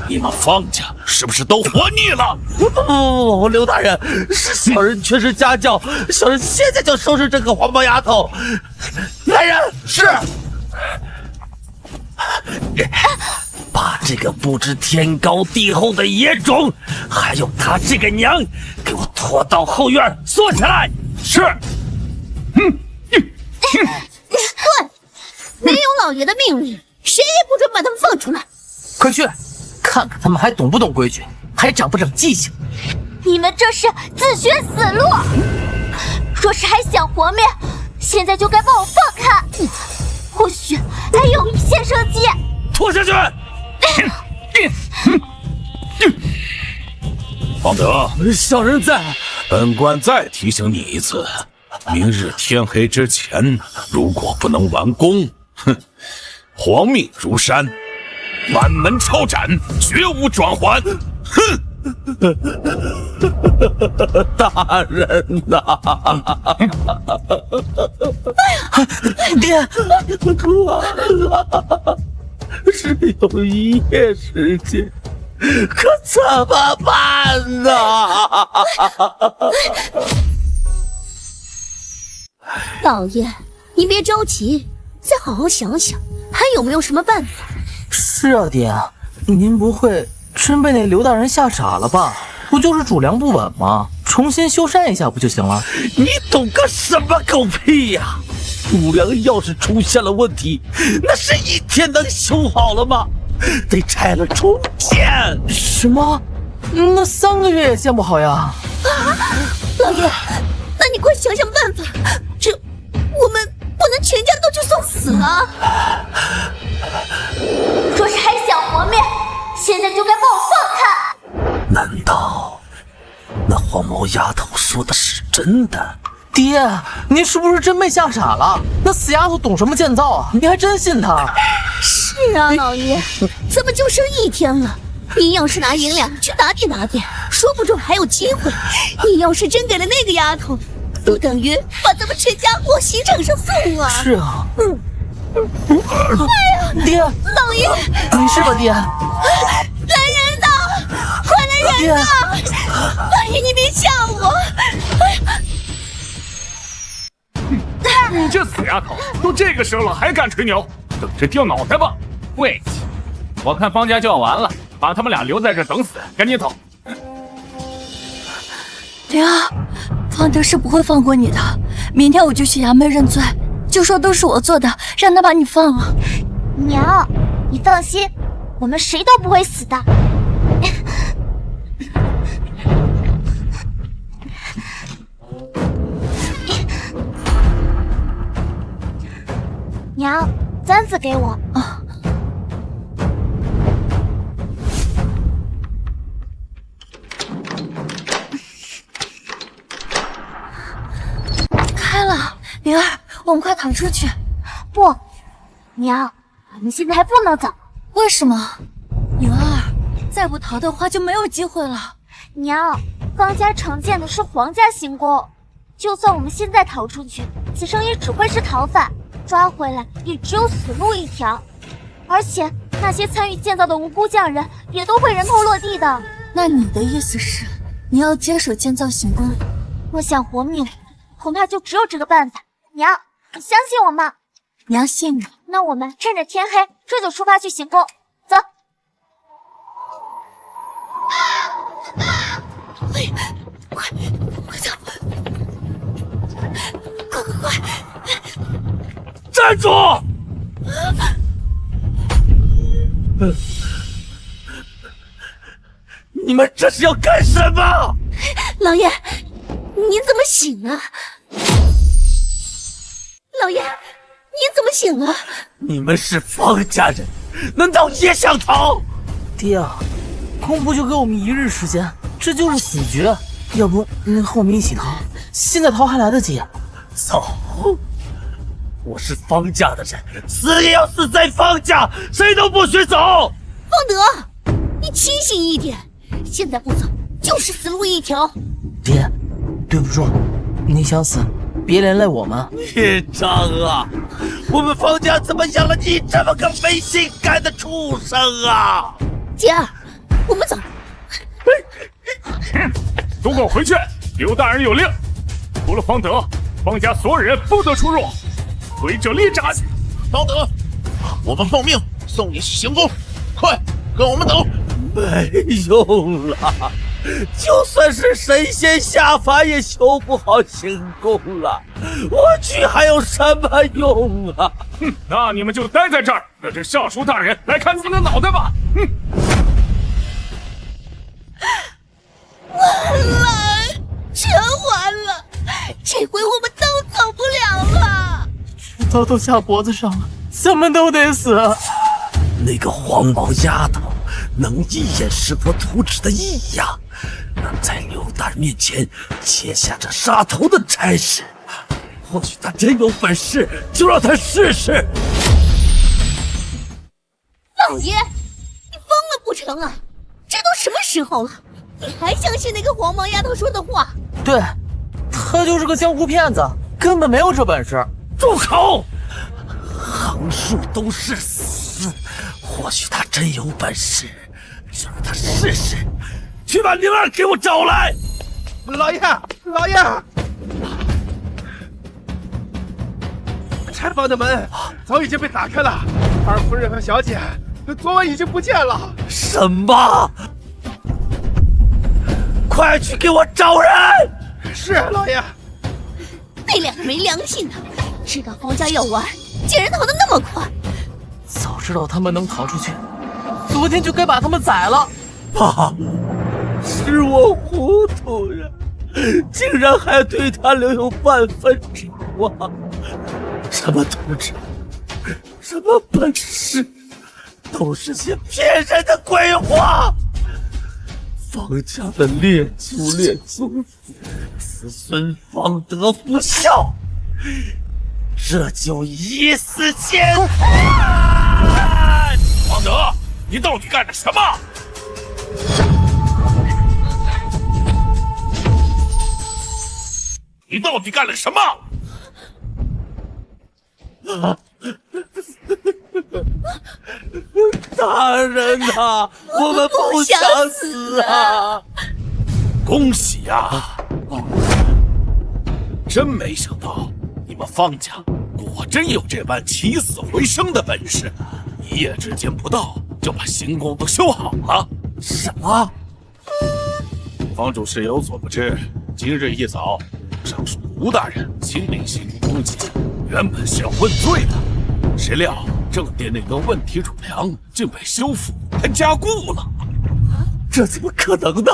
你们方家是不是都活腻了？不，刘大人，是小人缺失家教，小人现在就收拾这个黄毛丫头。来人，是。把这个不知天高地厚的野种，还有他这个娘，给我拖到后院锁起来。是。对，没有老爷的命令，谁也不准把他们放出来。快去，看看他们还懂不懂规矩，还长不长记性。你们这是自寻死路！若是还想活命，现在就该把我放开，或许还有一线生机。拖下去！方德，小人在。本官再提醒你一次，明日天黑之前，如果不能完工，皇命如山，满门抄斩，绝无转圜。大人呐！爹，只有一夜时间，可怎么办呢？老爷，您别着急，再好好想想，还有没有什么办法？是啊，爹，您不会真被那刘大人吓傻了吧？不就是主梁不稳吗？重新修缮一下不就行了？你懂个什么狗屁呀！主梁要是出现了问题，那是一天能修好了吗？得拆了重建。什么？那3个月也建不好呀！老爷，那你快想想办法，这我们不能全家都去送死啊！若是还想活命，现在就该把我放开！难道那黄毛丫头说的是真的？爹，您是不是真被吓傻了？那死丫头懂什么建造啊？你还真信她？是啊，老爷，怎么就剩1天了？您要是拿银两去打点打点，说不准还有机会。你要是真给了那个丫头，都等于把咱们全家往刑场上送啊！是啊。爹，老爷，没事吧，爹？来人呐！快来人呐！老爷，你别吓我！你这死丫头，都这个时候了还敢吹牛，等着掉脑袋吧！晦气！我看方家就要完了，把他们俩留在这等死，赶紧走！灵儿，方德是不会放过你的。明天我就去衙门认罪，就说都是我做的，让他把你放了。娘，你放心，我们谁都不会死的。娘，簪子给我。啊。开了，灵儿，我们快逃出去。不，娘，我们现在还不能走。为什么？灵儿，再不逃的话就没有机会了。娘，方家承建的是皇家行宫，就算我们现在逃出去，此生也只会是逃犯，抓回来也只有死路一条。而且那些参与建造的无辜匠人也都会人头落地的。那你的意思是，你要接手建造行宫？若想活命，恐怕就只有这个办法。娘，你相信我吗？娘信你。那我们趁着天黑，这就出发去行宫。走。快走！快！站住！你们这是要干什么？老爷，您怎么醒了？老爷，您怎么醒了？你们是方家人，难道也想逃？爹啊，公婆就给我们1日时间，这就是死局。要不您和我们一起逃？现在逃还来得及。走！我是方家的人，死也要死在方家，谁都不许走！方德，你清醒一点，现在不走就是死路一条。爹，对不住，你想死，别连累我们。孽障啊！我们方家怎么养了你这么个没心肝的畜生啊！姐儿，我们走。都给我回去！刘大人有令，除了方德，方家所有人不得出入，违者立斩。方德，我们奉命送你去行宫，快跟我们走！没用了，就算是神仙下凡也修不好行宫了，我去还有什么用啊？哼，那你们就待在这儿，等着尚书大人来砍你们的脑袋吧！哼。完了，全完了，这回我们都走不了了。刀都下脖子上了，咱们都得死。那个黄毛丫头能一眼识破图纸的异样，能在刘大人面前接下这杀头的差事，或许她真有本事，就让她试试。老爷，你疯了不成啊？这都什么时候了，你还相信那个黄毛丫头说的话？对，他就是个江湖骗子，根本没有这本事。住口！横竖都是死，或许他真有本事，就让他试试。去把灵儿给我找来！老爷，老爷！柴房的门早已经被打开了，二夫人和小姐昨晚已经不见了。什么？快去给我找人！是老爷。那两个没良心的，知道方家要玩，竟然逃得那么快。早知道他们能逃出去，昨天就该把他们宰了。爸，是我糊涂了，竟然还对他留有半分指望。什么图纸，什么本事，都是些骗人的鬼话。方家的列祖列宗，子孙方德不孝，这就以死遣返。方德，你到底干了什么？你到底干了什么？大人呐，我们不想死啊！恭喜啊！真没想到你们方家果真有这般起死回生的本事，一夜之间不到就把行宫都修好了。什么？方主事有所不知，今日一早，尚书吴大人亲临行宫公祭，原本是要问罪的，谁料正殿那根问题主梁竟被修复还加固了。这怎么可能呢？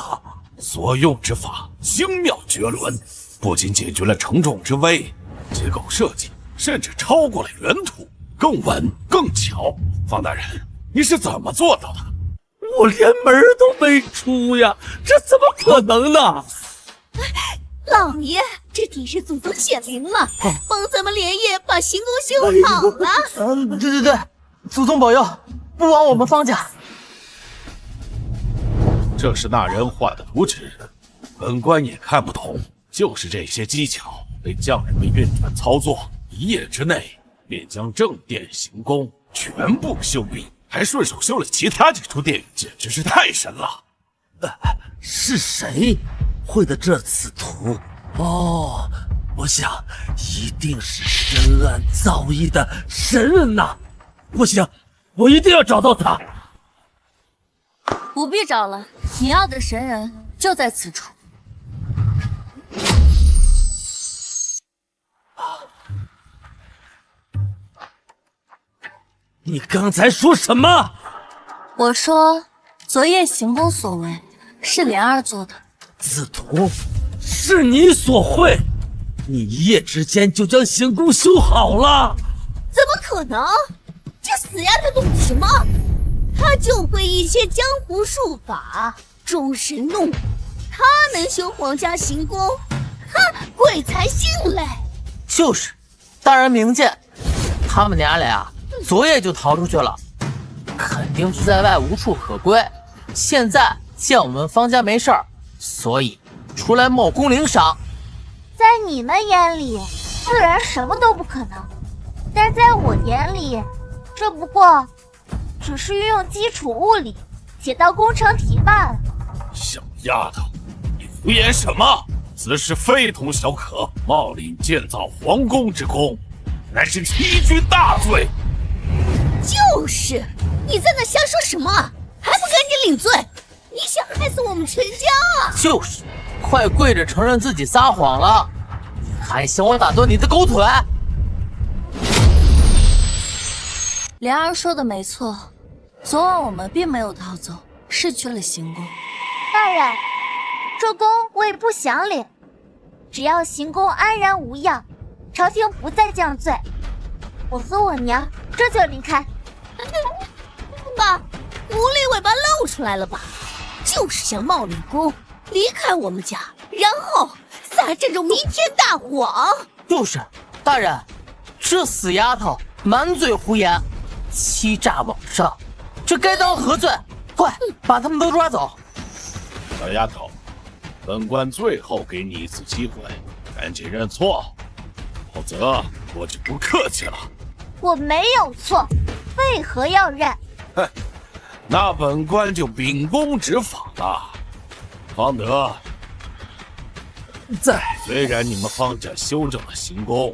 所用之法精妙绝伦，不仅解决了承重之危，结构设计甚至超过了原图，更稳更巧。方大人，你是怎么做到的？我连门都没出呀，这怎么可能呢？老爷，这底是祖宗显灵了，帮咱们连夜把行宫修好了。对，祖宗保佑，不枉我们方家。这是那人画的图纸，本官也看不懂，就是这些技巧被匠人们运转操作，一夜之内便将正殿行宫全部修毕，还顺手修了其他几处殿宇，简直是太神了。是谁绘的这此图？哦，我想一定是深谙造诣的神人呐！不行，我一定要找到他。不必找了，你要的神人就在此处。你刚才说什么？我说，昨夜行宫所为是莲儿做的。此图是你所绘？你一夜之间就将行宫修好了？怎么可能？这死丫头懂什么？她就会一些江湖术法，众神怒，她能修皇家行宫？哈，鬼才信嘞！就是，大人明鉴，他们娘俩昨夜就逃出去了，肯定是在外无处可归。现在见我们方家没事儿，所以出来冒功领赏。在你们眼里，自然什么都不可能，但在我眼里，这不过只是运用基础物理写到工程题罢了。小丫头，你胡言什么？此事非同小可，冒领建造皇宫之功，乃是欺君大罪。就是，你在那瞎说什么？还不赶紧领罪！你想害死我们全家啊！就是，快跪着承认自己撒谎了，还想我打断你的狗腿？莲儿说的没错，昨晚我们并没有逃走，是去了行宫。大人，这功我也不想领，只要行宫安然无恙，朝廷不再降罪，我和我娘这就离开。爸，狐狸尾巴露出来了吧？就是想冒领功，离开我们家，然后撒这种弥天大谎。就是，大人，这死丫头满嘴胡言，欺诈罔上，这该当何罪？快把他们都抓走！小丫头，本官最后给你一次机会，赶紧认错，否则我就不客气了。我没有错，为何要认？哼，那本官就秉公执法了。方德，虽然你们方家修正了行宫，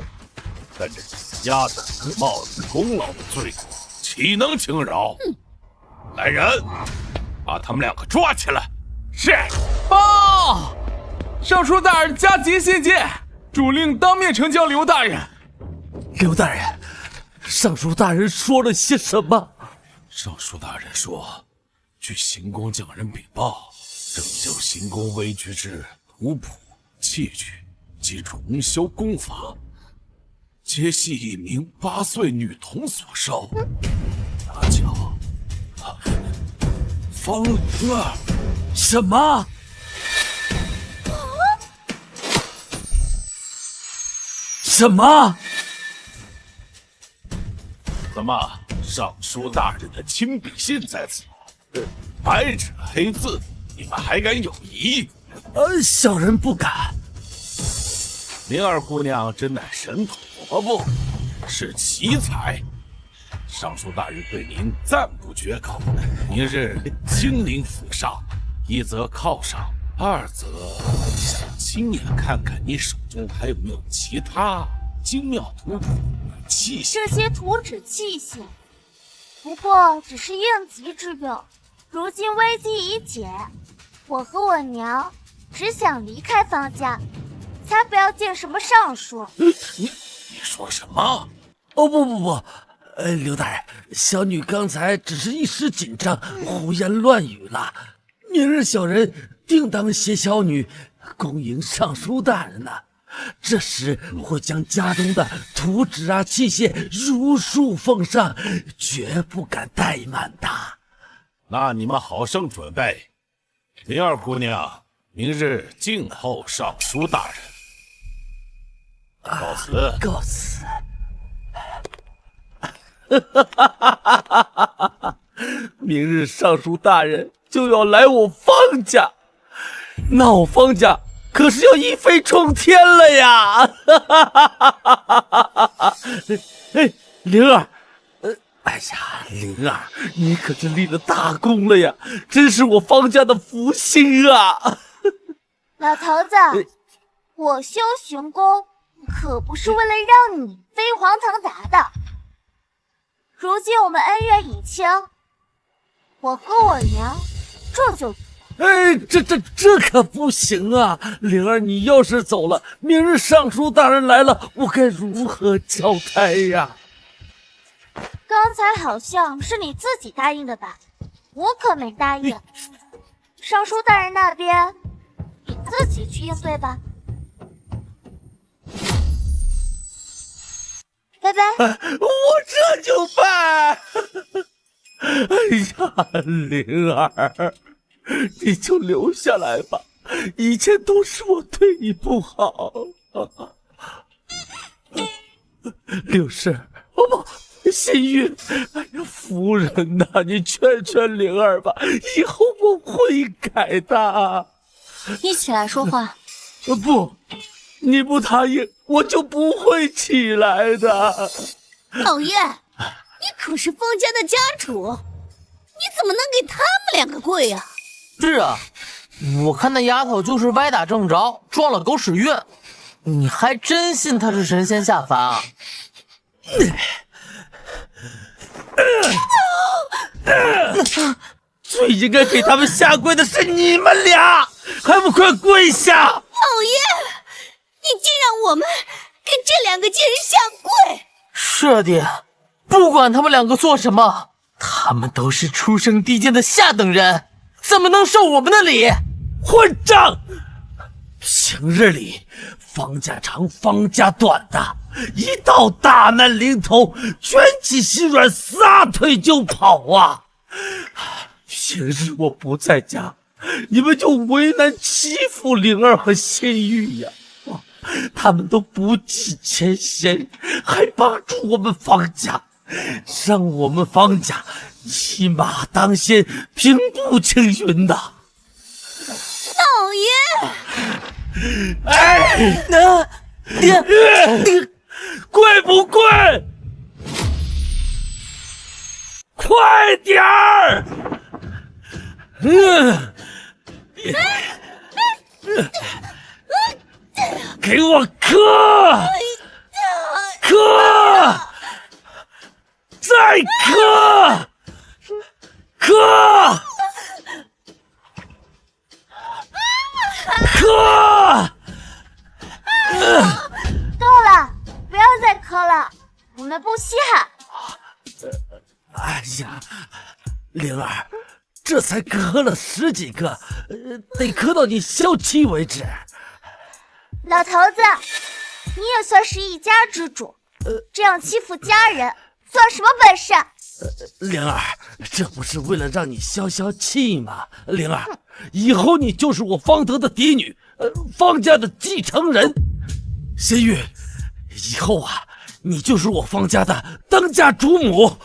但这几丫头冒领功劳的罪过，岂能轻饶？来人，把他们两个抓起来！是。报，尚书大人加急信件，主令当面呈交刘大人。刘大人，尚书大人说了些什么？尚书大人说，据行宫匠人禀报，正将行宫微居之图谱、器具及重修功法，皆系一名8岁女童所授，她叫方德。什么？什么？怎么，尚书大人的亲笔信在此，白纸黑字，你们还敢有疑？小人不敢。灵儿姑娘真乃神童不？是奇才。尚书大人对您赞不绝口，明日亲临府上，一则犒赏，二则想亲眼看看你手中还有没有其他精妙图谱器械。这些图纸器械，不过只是应急之用。如今危机已解，我和我娘只想离开方家，才不要见什么尚书。你说什么？哦不，刘大人，小女刚才只是一时紧张，胡言乱语了。明日小人定当携小女恭迎尚书大人呐。这时会将家中的图纸啊器械如数奉上，绝不敢怠慢的。那你们好生准备。灵儿姑娘，明日静候尚书大人。告辞。告辞。明日尚书大人就要来我方家，那我方家可是要一飞冲天了呀！哎，灵儿，哎呀，灵儿，你可是立了大功了呀，真是我方家的福星啊！老头子，我修行宫可不是为了让你飞黄腾达的。如今我们恩怨已清，我和我娘这就走。哎，这可不行啊！灵儿，你要是走了，明日尚书大人来了，我该如何交代呀？刚才好像是你自己答应的吧？我可没答应。尚书大人那边，你自己去应对吧。拜拜。我这就办。哎呀，灵儿，你就留下来吧，以前都是我对你不好。柳氏，不，新玉，哎呀，夫人呐，你劝劝灵儿吧，以后我会改的。你起来说话。不，你不答应，我就不会起来的。老爷，你可是方家的家主，你怎么能给他们两个跪啊？是啊，我看那丫头就是歪打正着，撞了狗屎运。你还真信她是神仙下凡啊？最应该给他们下跪的是你们俩，还不快跪下！老爷，你竟让我们给这两个贱人下跪！是啊，爹，不管他们两个做什么，他们都是出生地界的下等人，怎么能受我们的礼？混账！平日里方家长方家短的，一到大难临头，卷起心软，撒腿就跑啊！平日我不在家，你们就为难欺负灵儿和仙玉呀！他们都不计前嫌，还帮助我们方家，让我们方家一马当先，平步青云的。老爷，哎，爹，跪不跪？快点儿！给我磕！磕！再磕！磕！磕！够了，不要再磕了，我们不稀罕。哎呀，灵儿，这才磕了10几个，得磕到你消气为止。老头子，你也算是一家之主，这样欺负家人，算什么本事？灵儿，这不是为了让你消消气吗？灵儿，以后你就是我方德的嫡女，方家的继承人。仙玉，以后啊，你就是我方家的当家主母。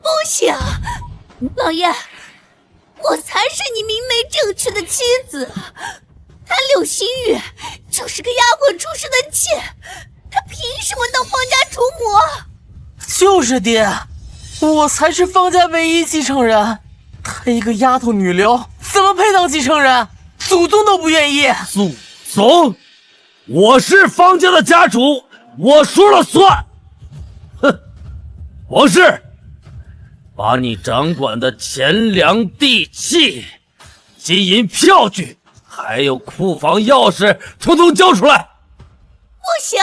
不行，老爷，我才是你明媒正娶的妻子，她柳心玉就是个丫鬟出身的妾，她凭什么当方家主母？就是爹，我才是方家唯一继承人，她一个丫头女流，怎么配当继承人？祖宗都不愿意。祖宗，我是方家的家主，我说了算。哼，王氏，把你掌管的钱粮地契、金银票据，还有库房钥匙，统统交出来！不行，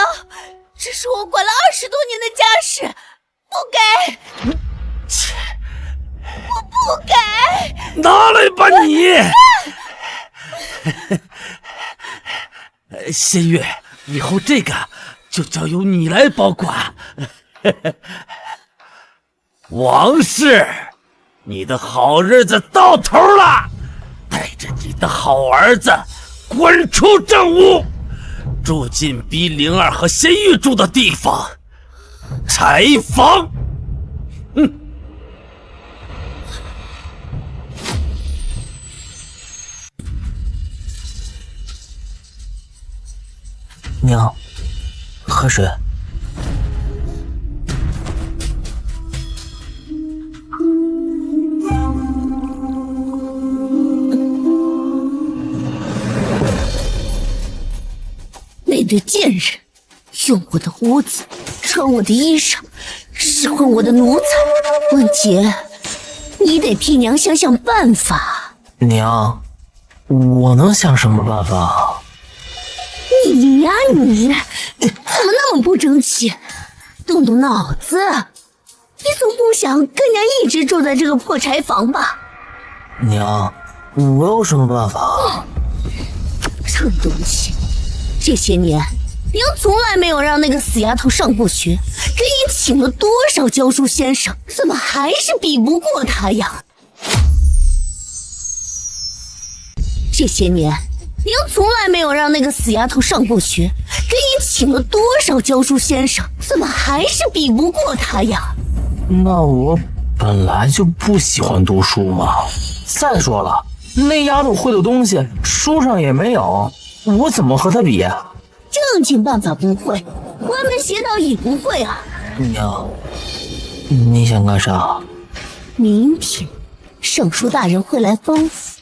这是我管了20多年的家事，不给！我不给！拿来吧你！仙月，以后这个就交由你来保管。王氏，你的好日子到头了，带着你的好儿子滚出正屋，住进逼灵儿和仙玉住的地方，柴房。哼！娘，喝水。那对贱人用我的屋子，穿我的衣裳，使唤我的奴才。文杰，你得替娘想想办法。娘，我能想什么办法？你呀你，怎么那么不争气？动动脑子！你总不想跟娘一直住在这个破柴房吧？娘，我有什么办法？这东西，这些年娘从来没有让那个死丫头上过学，给你请了多少教书先生，怎么还是比不过她呀？这些年娘从来没有让那个死丫头上过学，给你请了多少教书先生，怎么还是比不过她呀？那我本来就不喜欢读书嘛。再说了，那丫头会的东西书上也没有，我怎么和她比呀？正经办法不会，歪门邪道也不会啊。娘，你想干啥？明天尚书大人会来方府，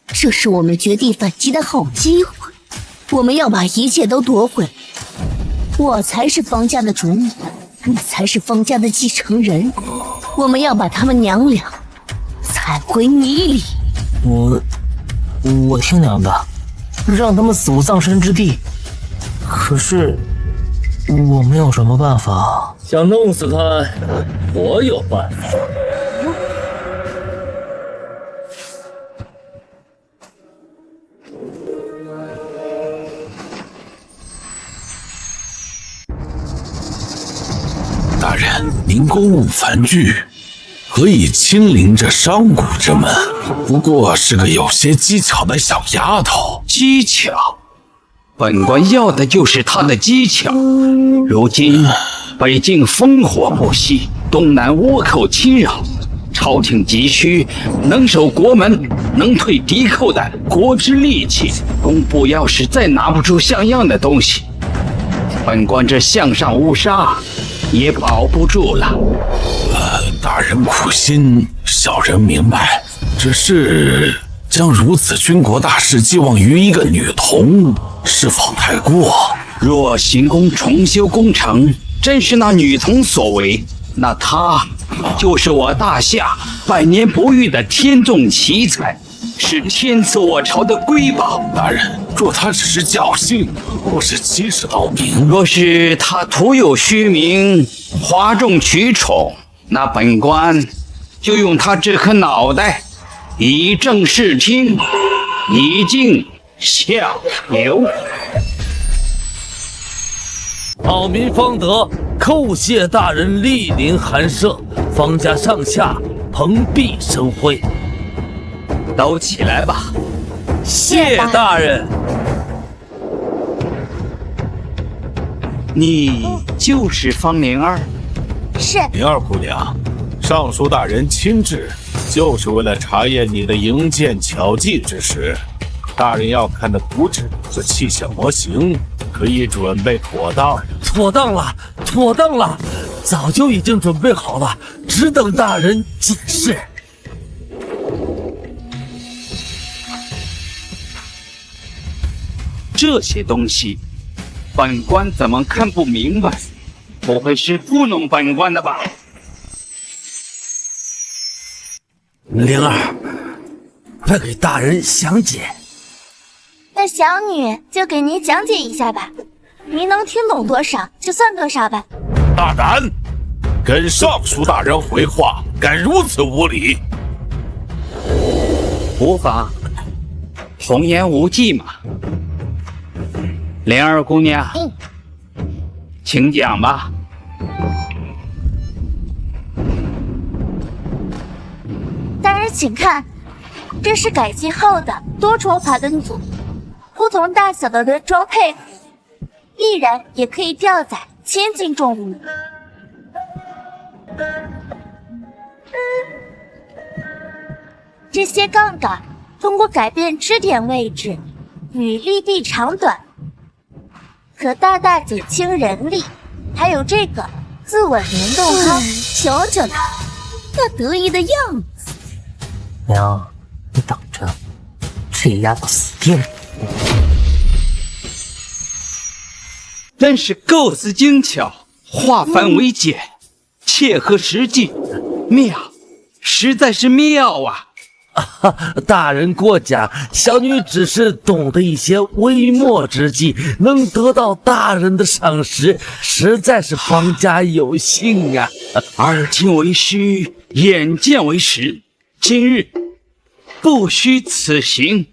这是我们绝地反击的好机会，我们要把一切都夺回来。我才是方家的主母，你才是方家的继承人，我们要把他们娘俩踩回泥里。我听娘的，让他们死无葬身之地。可是我没有什么办法。想弄死他，我有办法。大人，您公务繁巨，何以亲临这商贾之门？不过是个有些技巧的小丫头。技巧？本官要的就是她的技巧。如今北境烽火不息，东南倭寇侵扰，朝廷急需能守国门、能退敌寇的国之利器。工部要是再拿不出像样的东西，本官这项上乌纱也保不住了。大人苦心，小人明白。只是将如此军国大事寄望于一个女童，是否太过？若行宫重修宫城真是那女童所为，那她就是我大夏百年不遇的天纵奇才，是天赐我朝的瑰宝。大人，若她只是侥幸，或是欺世盗名，若是她徒有虚名，哗众取宠，那本官就用她这颗脑袋以正视听，以儆效尤。保民方德，叩谢大人莅临寒舍，方家上下蓬荜生辉。都起来吧。谢大人。你就是方灵儿？是。灵儿姑娘，尚书大人亲至，就是为了查验你的营建巧技之时。大人要看的图纸和器械模型可以准备妥当。妥当了，妥当了，早就已经准备好了，只等大人指示。这些东西，本官怎么看不明白？不会是糊弄本官的吧？灵儿，快给大人详解。那小女就给您讲解一下吧，您能听懂多少就算多少吧。大胆，跟尚书大人回话，敢如此无礼！无妨，童言无忌嘛。灵儿姑娘，请讲吧。大人请看，这是改进后的多重华灯组，不同大小的轮装配合，必然也可以吊载1000斤重物。这些杠杆通过改变支点位置与力臂长短，可大大减轻人力。还有这个自稳联动舱，瞧瞧他那得意的样子。娘，你等着，这丫头死定了！真是构思精巧，化繁为简，切合实际，妙，实在是妙啊！大人过奖，小女只是懂得一些微末之技，能得到大人的赏识，实在是方家有幸啊！耳听为虚，眼见为实，今日不虚此行。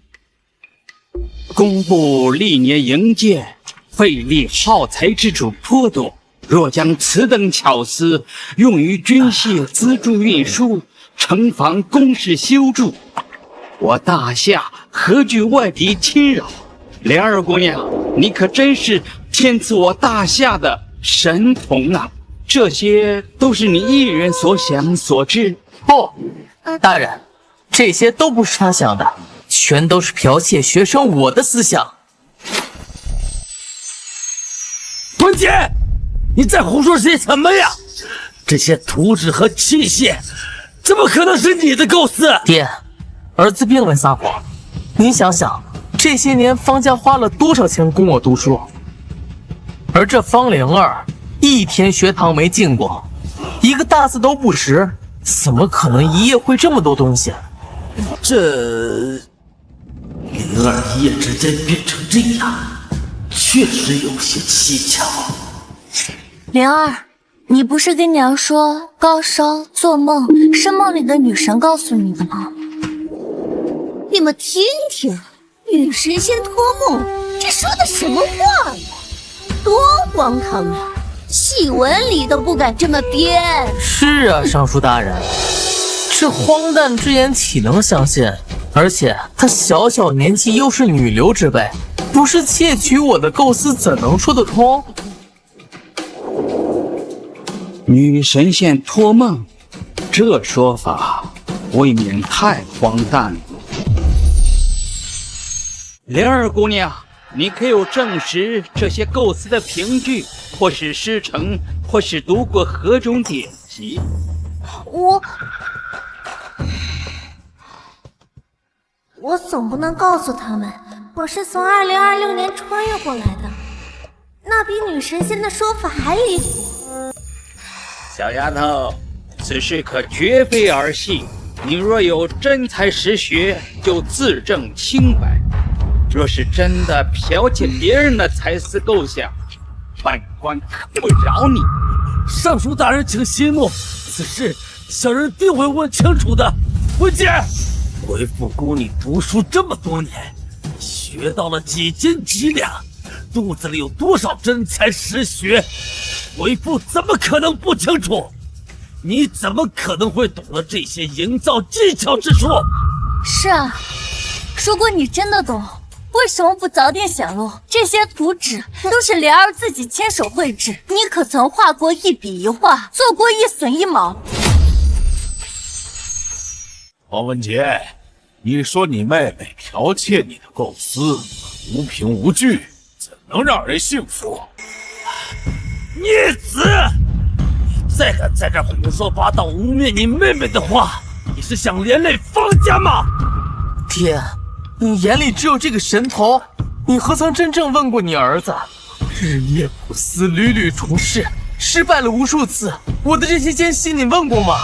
工部历年营建，费力耗材之处颇多，若将此等巧思用于军械资助运输、城防工事修筑，我大夏何惧外敌侵扰？莲儿姑娘，你可真是天赐我大夏的神童啊！这些都是你一人所想所知。不，大人，这些都不是他想的，全都是剽窃学生我的思想。文杰，你在胡说些什么呀？这些图纸和器械怎么可能是你的构思？爹，儿子并未撒谎。您想想，这些年方家花了多少钱供我读书，而这方灵儿一天学堂没进过，一个大字都不识，怎么可能一夜会这么多东西？这灵儿一夜之间变成这样，确实有些蹊跷。灵儿，你不是跟娘说高烧做梦是梦里的女神告诉你的吗？你们听听，女神仙托梦，这说的什么话呀？多荒唐啊！戏文里都不敢这么编。是啊，尚书大人，这荒诞之言岂能相信？而且她小小年纪又是女流之辈，不是窃取我的构思，怎能说得通？女神仙托梦，这说法未免太荒诞了。灵儿姑娘，你可有证实这些构思的凭据，或是师承，或是读过何种典籍？我总不能告诉他们，我是从2026年穿越过来的，那比女神仙的说法还离谱。小丫头，此事可绝非儿戏。你若有真才实学，就自证清白；若是真的剽窃别人的才思构想，本官可不饶你。尚书大人，请息怒，此事小人定会问清楚的。文姐，为父供你读书这么多年，学到了几斤几两，肚子里有多少真才实学，为父怎么可能不清楚？你怎么可能会懂得这些营造技巧之处？是啊，如果你真的懂，为什么不早点显露？这些图纸都是莲儿自己亲手绘制，你可曾画过一笔一画，做过一损一毛？王文杰，你说你妹妹剽窃你的构思，无凭无据，怎能让人信服？孽子！再敢在这胡说八道污蔑你妹妹的话，你是想连累方家吗？爹，你眼里只有这个神头，你何曾真正问过你儿子？日夜苦思，屡屡重试，失败了无数次，我的这些艰辛你问过吗？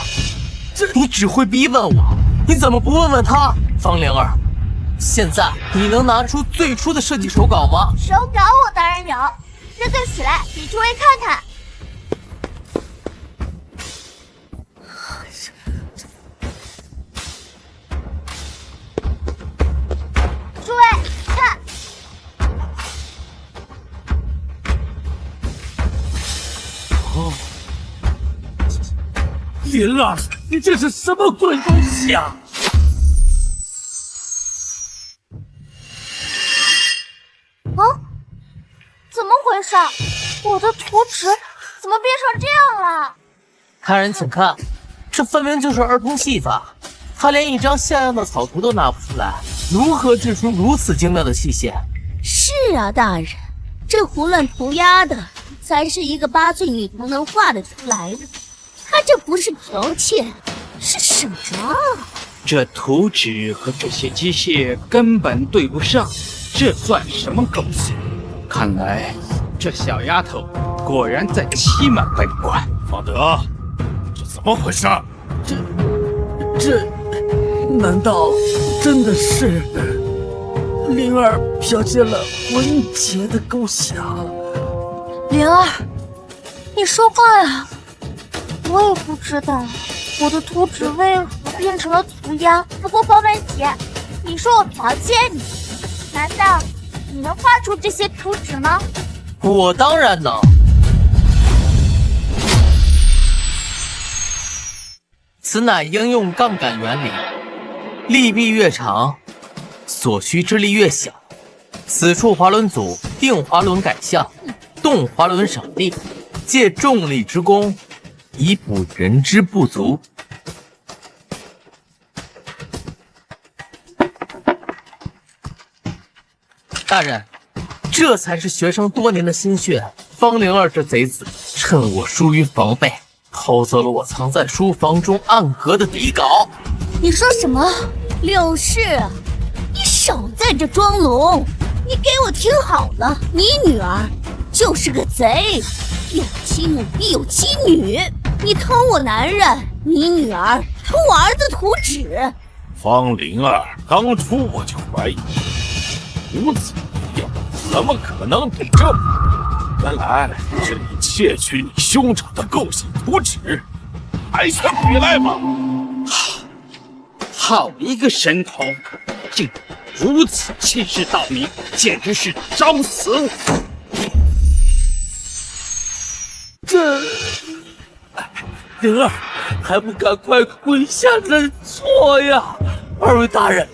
你只会逼问我，你怎么不问问他？方灵儿，现在你能拿出最初的设计手稿吗？手稿我当然有，这个起来给诸位看看。诸位看，哦，灵儿，你这是什么鬼东西啊？啊，怎么回事？我的图纸怎么变成这样了？看人请看，这分明就是儿童戏法。他连一张像样的草图都拿不出来，如何制出如此精妙的器械？是啊，大人，这胡乱涂鸦的才是一个8岁女童能画得出来的。他这不是剽窃，是什么？这图纸和这些机械根本对不上，这算什么狗屎？看来这小丫头果然在欺瞒本官。方德，这怎么回事？这难道真的是灵儿剽窃了文杰的构想？灵儿，你说话呀！我也不知道我的图纸为何变成了涂鸦。不过方文杰，你说我剽窃你，难道你能画出这些图纸吗？我当然能。此乃应用杠杆原理，力臂越长，所需之力越小。此处滑轮组定滑轮改向，动滑轮省力，借重力之功，以补人之不足。大人，这才是学生多年的心血。方灵儿这贼子，趁我疏于防备，偷走了我藏在书房中暗格的底稿。你说什么？柳氏，你少在这装聋！你给我听好了，你女儿就是个贼，有妻母必有妻女。你偷我男人，你女儿偷我儿子图纸。方灵儿，当初我就怀疑，如此低调，怎么可能懂这么？原来是你窃取你兄长的构想图纸，还想比赖吗？好一个神童，竟如此欺世盗名，简直是找死！这灵儿还不赶快跪下认错呀！二位大人，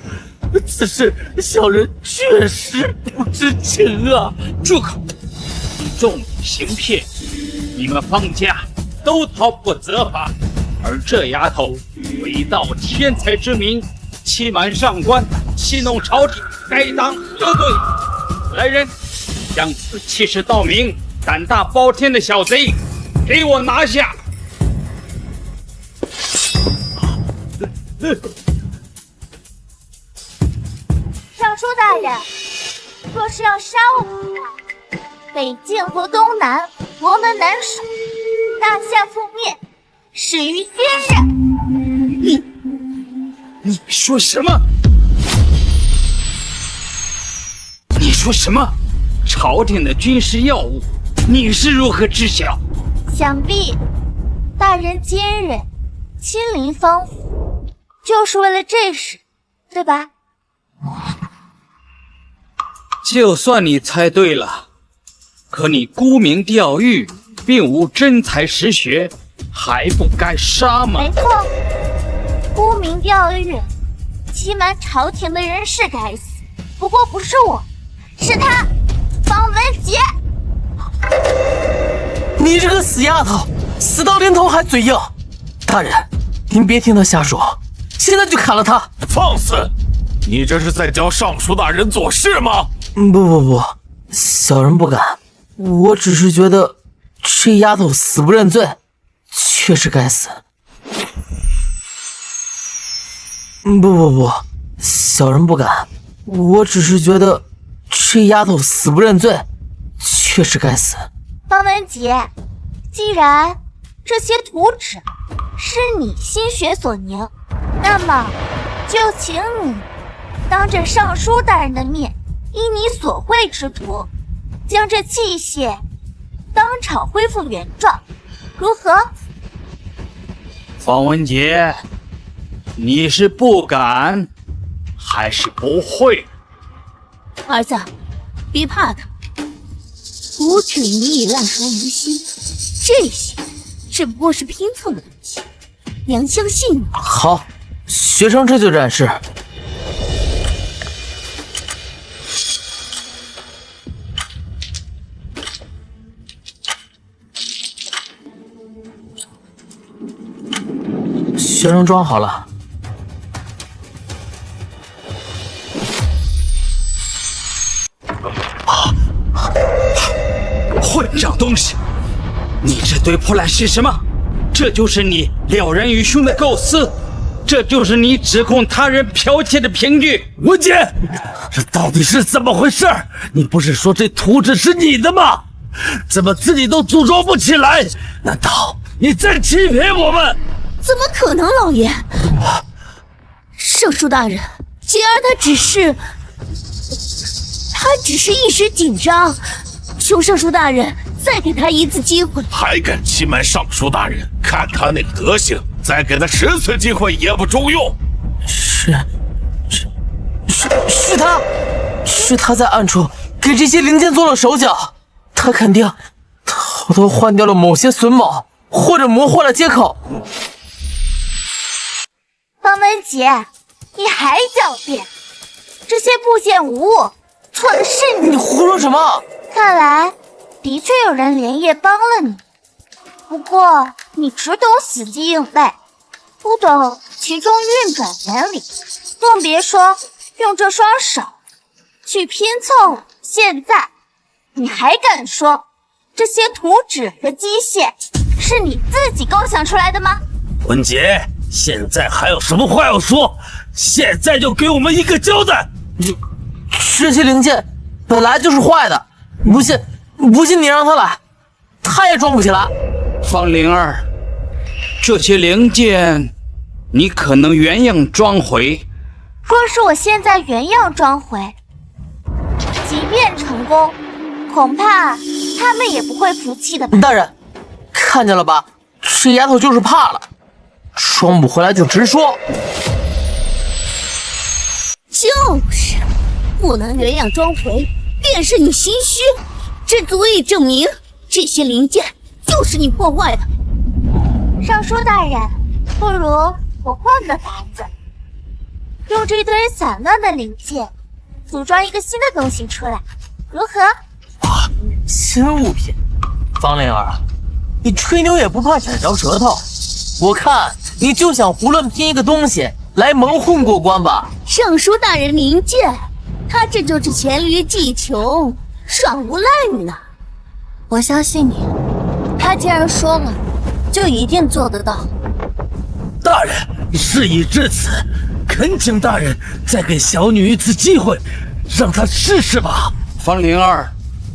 此事小人确实不知情啊！住口！纵你行骗，你们方家都逃不过责罚。而这丫头伪造天才之名，欺瞒上官，戏弄朝廷，该当何罪？来人，将此欺世盗名、胆大包天的小贼给我拿下！尚书大人，若是要杀我们的话，北境和东南，我们难守，大夏覆灭，始于今日。你说什么？你说什么？朝廷的军事要务，你是如何知晓？想必大人今日亲临方府，就是为了这事，对吧？就算你猜对了，可你沽名钓誉，并无真才实学，还不该杀吗？没错，沽名钓誉、欺瞒朝廷的人是该死，不过不是我，是他，方文杰。你这个死丫头，死到临头还嘴硬！大人，您别听他瞎说，现在就砍了他！放肆！你这是在教尚书大人做事吗？不，小人不敢。我只是觉得这丫头死不认罪，确实该死。不，小人不敢。我只是觉得这丫头死不认罪，确实该死。方文杰，既然这些图纸是你心血所凝，那么就请你当着尚书大人的面，依你所绘之图，将这器械当场恢复原状，如何？方文杰，你是不敢还是不会？儿子，别怕他，不至于你烂熟于心。这些只不过是拼凑的东西，娘相信你。好，学生这就展示。学生装好了。混账东西！你这堆破烂是什么？这就是你了然于胸的构思，这就是你指控他人剽窃的凭据。文杰，这到底是怎么回事？你不是说这图纸是你的吗？怎么自己都组装不起来？难道你在欺骗我们？怎么可能，老爷？尚书大人，杰儿他只是一时紧张，求尚书大人再给他一次机会。还敢欺瞒尚书大人？看他那个德行，再给他10次机会也不中用。是他在暗处给这些零件做了手脚，他肯定偷偷换掉了某些榫卯，或者磨坏了接口。方文杰，你还狡辩？这些部件无误，错的是你。你胡说什么？看来的确有人连夜帮了你，不过你只懂死记硬背，不懂其中运转原理，更别说用这双手去拼凑。现在你还敢说这些图纸和机械是你自己构想出来的吗？文杰，现在还有什么话要说？现在就给我们一个交代！这些零件本来就是坏的，不信你让他来，他也装不起来。方灵儿，这些零件你可能原样装回。若是我现在原样装回，即便成功，恐怕他们也不会服气的吧。大人，看见了吧？这丫头就是怕了，装不回来就直说。就是不能原样装回，便是你心虚，这足以证明这些零件就是你破坏的。尚书大人，不如我换个法子，用这堆散乱的零件组装一个新的东西出来，如何？新物品？方灵儿，你吹牛也不怕咬着舌头。我看你就想胡乱拼一个东西来蒙混过关吧。尚书大人明鉴，他这就是黔驴技穷，耍无赖呢。我相信你，他既然说了，就一定做得到。大人，事已至此，恳请大人再给小女一次机会，让她试试吧。方灵儿，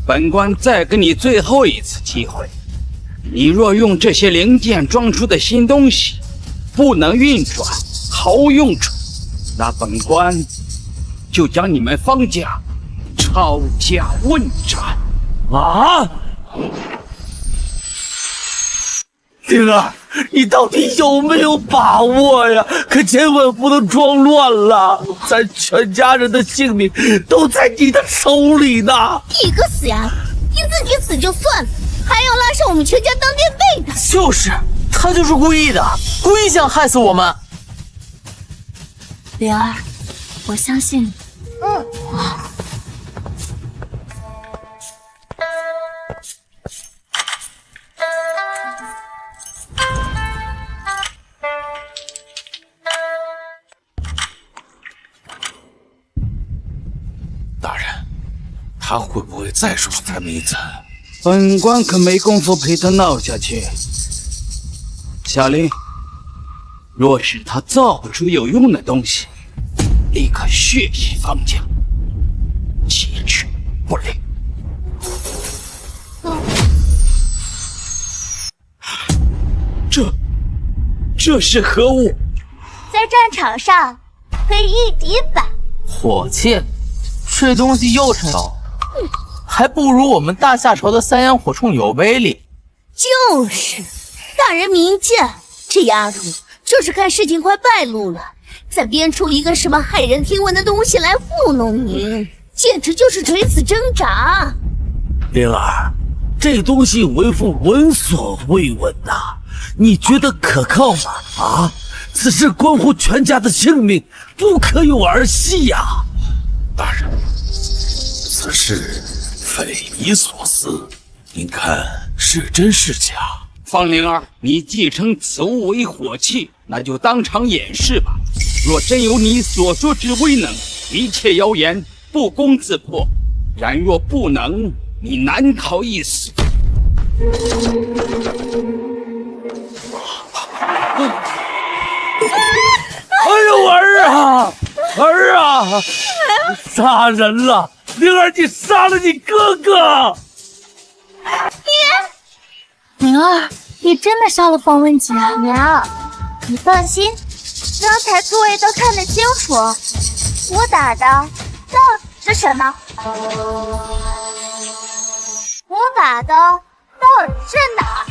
本官再给你最后一次机会，你若用这些零件装出的新东西不能运转，毫无用处，那本官就将你们方家抄家问斩。啊！灵儿，你到底有没有把握呀？可千万不能装乱了，咱全家人的性命都在你的手里呢！你个死丫头，你自己死就算了，还要拉上我们全家当垫背的。就是，他就是故意的，故意想害死我们。灵儿，我相信你。大人，他会不会再说咱们一次？本官可没工夫陪他闹下去。小林，若是他造不出有用的东西，立刻血洗方家，鸡犬不宁。这是何物？在战场上，可以一敌百。火器，这东西又沉小，还不如我们大夏朝的三阳火铳有威力。就是，大人明鉴，这丫头就是看事情快败露了，再编出一个什么骇人听闻的东西来糊弄你，简直就是垂死挣扎。灵儿，这东西为父闻所未闻呐，你觉得可靠吗？啊，此事关乎全家的性命，不可有儿戏呀！大人，此事匪夷所思，您看是真是假？方灵儿，你既称此物为火器，那就当场演示吧。若真有你所说之威能，一切谣言不攻自破；然若不能，你难逃一死。哎呦，儿啊，儿啊！杀人了！灵儿，你杀了你哥哥！灵儿，你真的杀了方文杰？娘，你放心，刚才诸位都看得清楚，我打的到底是什么？我打的到底是哪？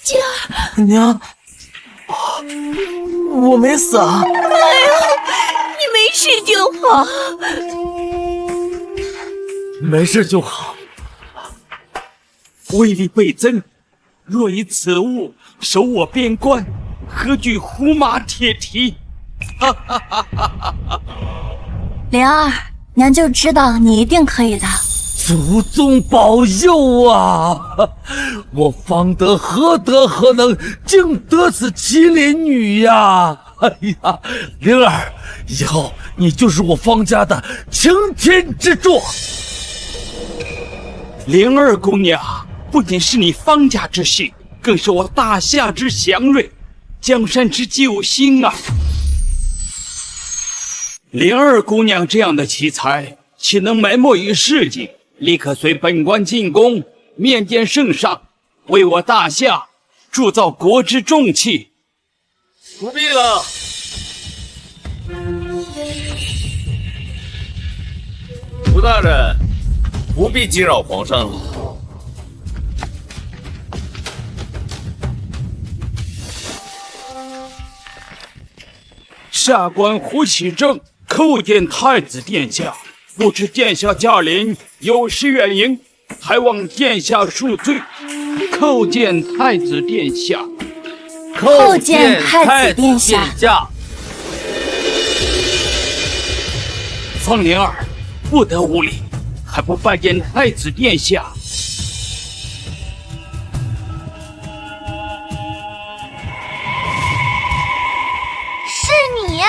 姐儿，娘，我没死啊！哎呦，你没事就好。没事就好。威力倍增，若以此物守我边关，何惧胡马铁蹄？哈哈哈哈哈！灵儿，娘就知道你一定可以的。祖宗保佑啊！我方德何德何能，竟得此麒麟女呀！哎呀，灵儿，以后你就是我方家的擎天之作。灵儿姑娘不仅是你方家之幸，更是我大夏之祥瑞，江山之救星啊！灵儿姑娘这样的奇才，岂能埋没于市井？立刻随本官进宫，面见圣上，为我大夏铸造国之重器。不必了。吴大人，不必惊扰皇上了。下官胡启正叩见太子殿下。不知殿下驾临，有失远迎，还望殿下恕罪。叩见太子殿下。叩见太子殿下。方灵儿，不得无礼，还不拜见太子殿下？是你呀！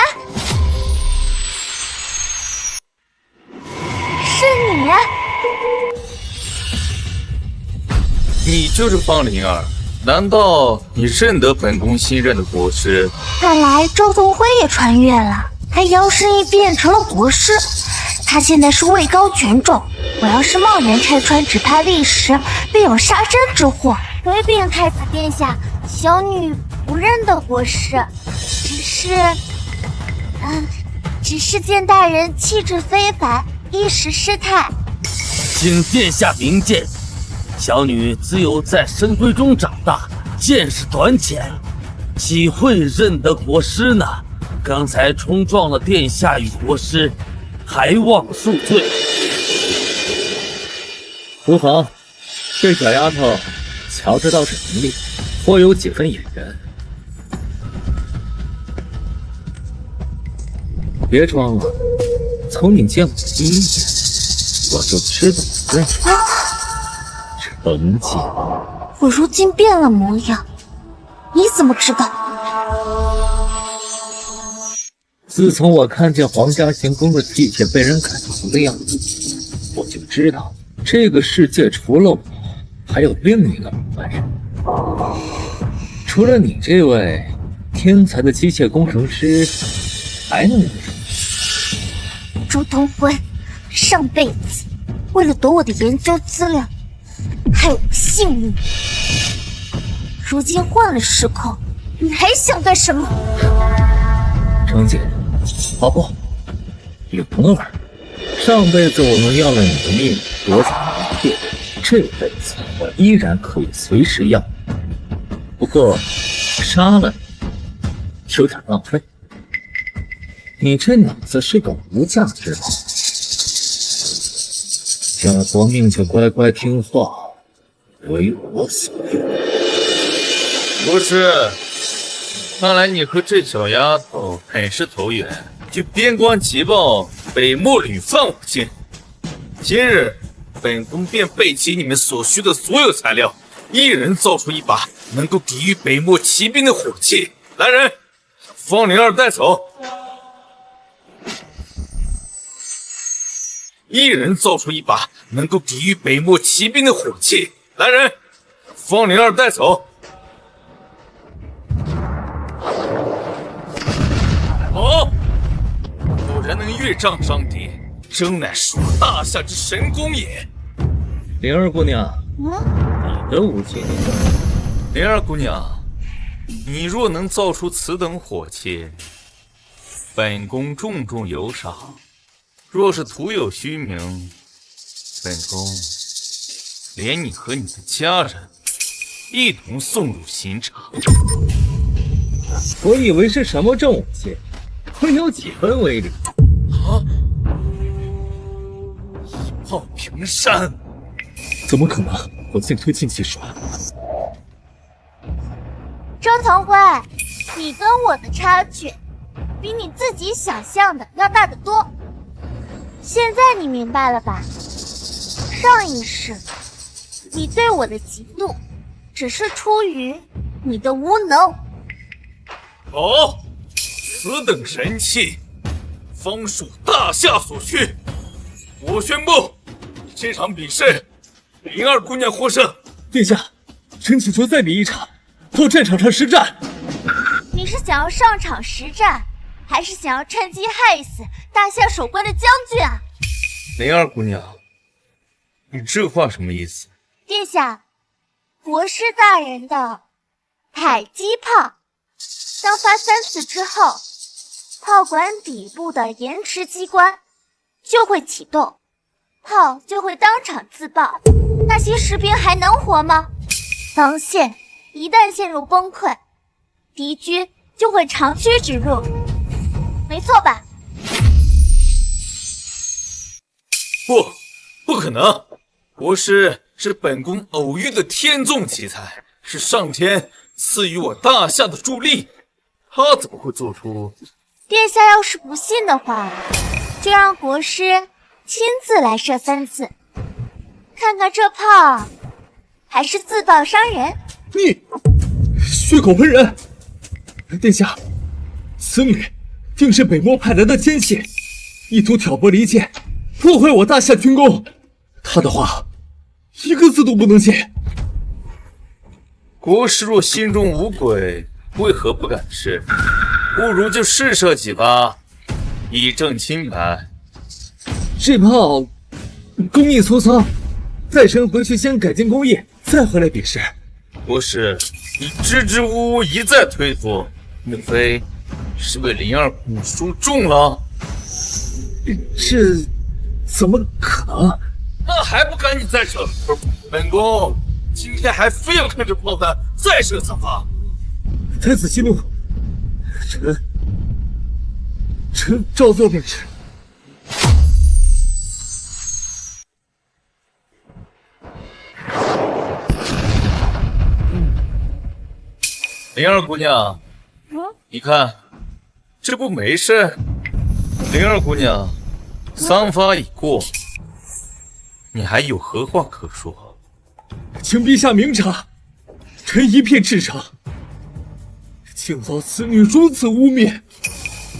你就是方灵儿，难道你认得本宫新任的国师？看来周同辉也穿越了，还摇身一变成了国师。他现在是位高权重，我要是贸然拆穿，只怕历时必有杀身之祸。回禀太子殿下，小女不认得国师，只是见大人气质非凡，一时失态。请殿下明鉴，小女自幼在深闺中长大，见识短浅，岂会认得国师呢？刚才冲撞了殿下与国师，还望恕罪。无妨，这小丫头瞧着倒是伶俐，颇有几分眼缘。别装了，从你见我第一眼，我就知道你认成绩。我如今变了模样，你怎么知道？自从我看见皇家行宫的地铁被人砍头的样子，我就知道这个世界除了我，还有另一个人。除了你这位天才的机械工程师还能有什么？朱东辉，上辈子为了夺我的研究资料，害我性命。如今换了时空，你还想干什么？程姐，好不？灵儿，上辈子我们要了你的命，夺走一切，这辈子我依然可以随时要你。不过杀了你有点浪费。你这脑子是个无价之宝，要夺命就乖乖听话，为我所用。不是，看来你和这小丫头很是投缘。去边关急报北漠屡犯我境，今日本宫便备齐你们所需的所有材料，一人造出一把能够抵御北漠骑兵的火器。来人，方灵儿带走。一人造出一把能够抵御北漠骑兵的火器。来人，方灵儿带走。好，果然能越障伤敌，真乃属大夏之神功也。灵儿姑娘，你的武器。灵儿姑娘，你若能造出此等火器，本宫重重有赏。若是徒有虚名，本宫连你和你的家人一同送入刑场。我以为是什么重武器，会有几分威力？啊！一炮平山？怎么可能？我进推进技术。周腾辉，你跟我的差距，比你自己想象的要大得多。现在你明白了吧？上一世，你对我的嫉妒，只是出于你的无能。好，此等神器，方属大夏所需。我宣布，这场比试，灵儿姑娘获胜。殿下，臣请求再比一场，到战场上实战。你是想要上场实战，还是想要趁机害死大夏守关的将军啊？灵儿姑娘，你这话什么意思？殿下，国师大人的迫击炮，当发3次之后，炮管底部的延迟机关就会启动，炮就会当场自爆。那些士兵还能活吗？防线一旦陷入崩溃，敌军就会长驱直入，没错吧？不可能！国师是本宫偶遇的天纵奇才，是上天赐予我大夏的助力，他怎么会做出？殿下要是不信的话，就让国师亲自来射3次，看看这炮还是自爆伤人。你血口喷人！殿下，此女定是北漠派来的奸细，意图挑拨离间，破坏我大夏军功。她的话一个字都不能信。国师若心中无鬼，为何不敢试？不如就试射几发，以证清白。这炮工艺粗糙，再升回去先改进工艺，再回来比试。国师，你支支吾吾一再推脱，莫非是为灵儿姑娘输重了？这怎么可能？那还不赶紧再射！本宫今天还非要看这炮弹再射3发。太子息怒，臣照做便是。灵儿姑娘，你看，这不没事。灵儿姑娘，3发已过，你还有何话可说？请陛下明察，臣一片赤诚，竟遭此女如此污蔑，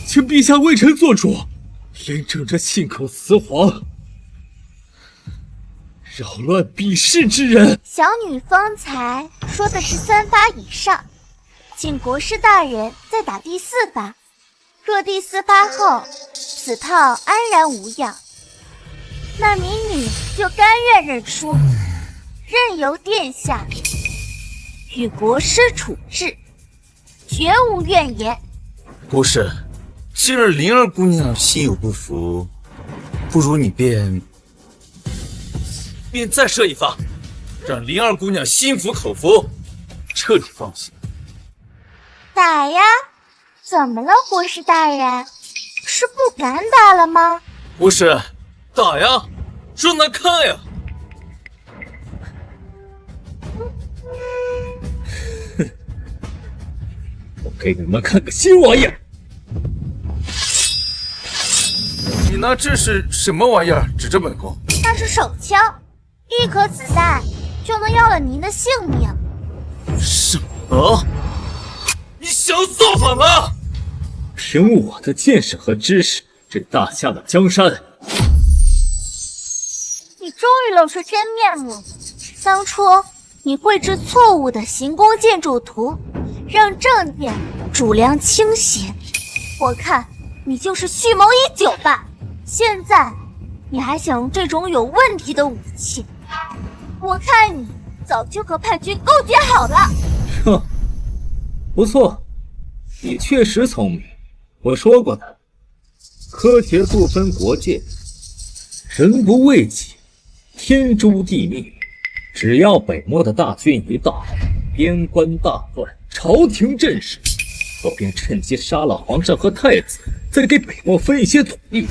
请陛下为臣做主，严正这信口雌黄、扰乱比试之人。小女方才说的是3发以上，请国师大人再打第4发。若第4发后此套安然无恙，那民女就甘愿认输，任由殿下与国师处置，绝无怨言。国师，既然灵儿姑娘心有不服，不如你便再射一发，让灵儿姑娘心服口服，彻底放心。打呀？怎么了，国师大人？是不敢打了吗？国师，打呀，让他看呀！我给你们看个新玩意儿。你拿这是什么玩意儿？指着本宫。那是手枪，1颗子弹就能要了您的性命。什么？你想造反吗？凭我的见识和知识，这大夏的江山，你终于露出真面目。当初你绘制错误的行宫建筑图，让正殿主梁倾斜，我看你就是蓄谋已久吧。现在你还想用这种有问题的武器，我看你早就和叛军勾结好了。哼，不错，你确实聪明。我说过的，科学不分国界，人不为己，天诛地灭。只要北漠的大军一到，边关大乱，朝廷震慑，我便趁机杀了皇上和太子，再给北漠分一些土地。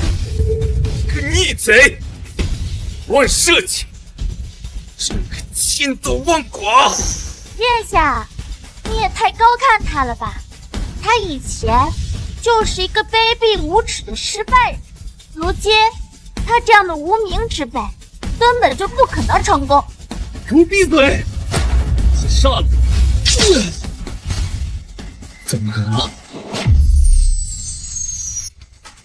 个逆贼，乱设计，真个千刀万剐！殿下，你也太高看他了吧？他以前就是一个卑鄙无耻的失败人，如今他这样的无名之辈，根本就不可能成功。给我闭嘴！先杀了你！怎么了？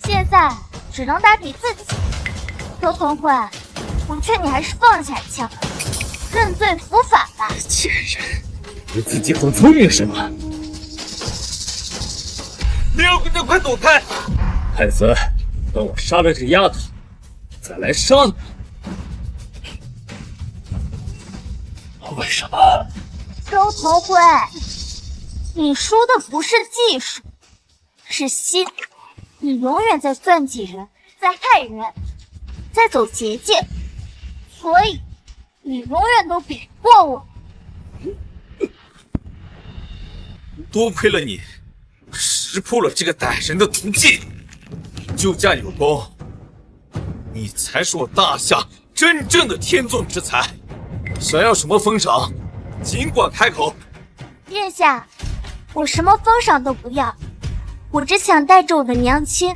现在只能打给自己。周同辉，我劝你还是放下枪，认罪伏法吧。贱人，你自己很聪明是吗？灵儿姑娘，快躲开！太子，等我杀了这丫头，再来杀你。为什么？周同辉，你输的不是技术，是心。你永远在算计人，在害人，在走捷径，所以你永远都比不过我。多亏了你，识破了这个歹人的毒计，救驾有功，你才是我大夏真正的天纵之才。想要什么封赏，尽管开口。殿下，我什么封赏都不要，我只想带着我的娘亲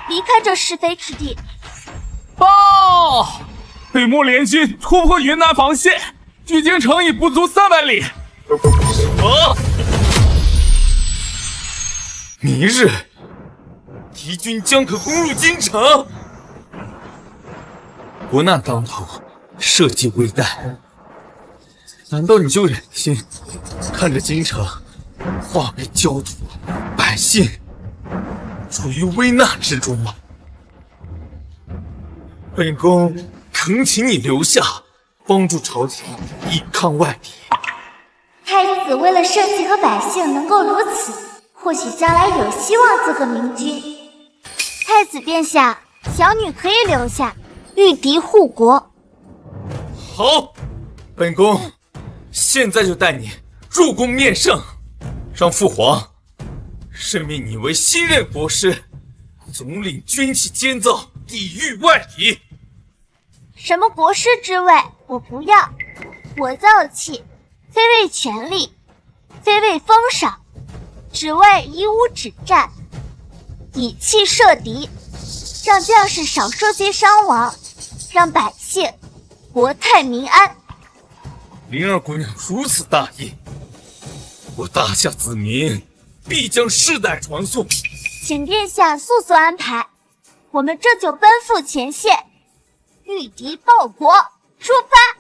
离开这是非之地。报！北漠联军突破云南防线，距京城已不足300里。什么？明日敌军将可攻入京城，国难当头，社稷危殆，难道你就忍心看着京城化为焦土，百姓处于危难之中吗？本宫恳请你留下，帮助朝廷抵抗外敌。太子为了社稷和百姓能够如此，或许将来有希望做个明君。太子殿下，小女可以留下，御敌护国。好，本宫现在就带你入宫面圣，让父皇任命你为新任国师，总领军器监造，抵御外敌。什么国师之位，我不要。我造气，非为权力，非为封赏，只为以武止战，以气慑敌，让将士少受些伤亡，让百姓国泰民安。灵儿姑娘如此大义，我大夏子民必将世代传颂。请殿下速速安排，我们这就奔赴前线，御敌报国，出发。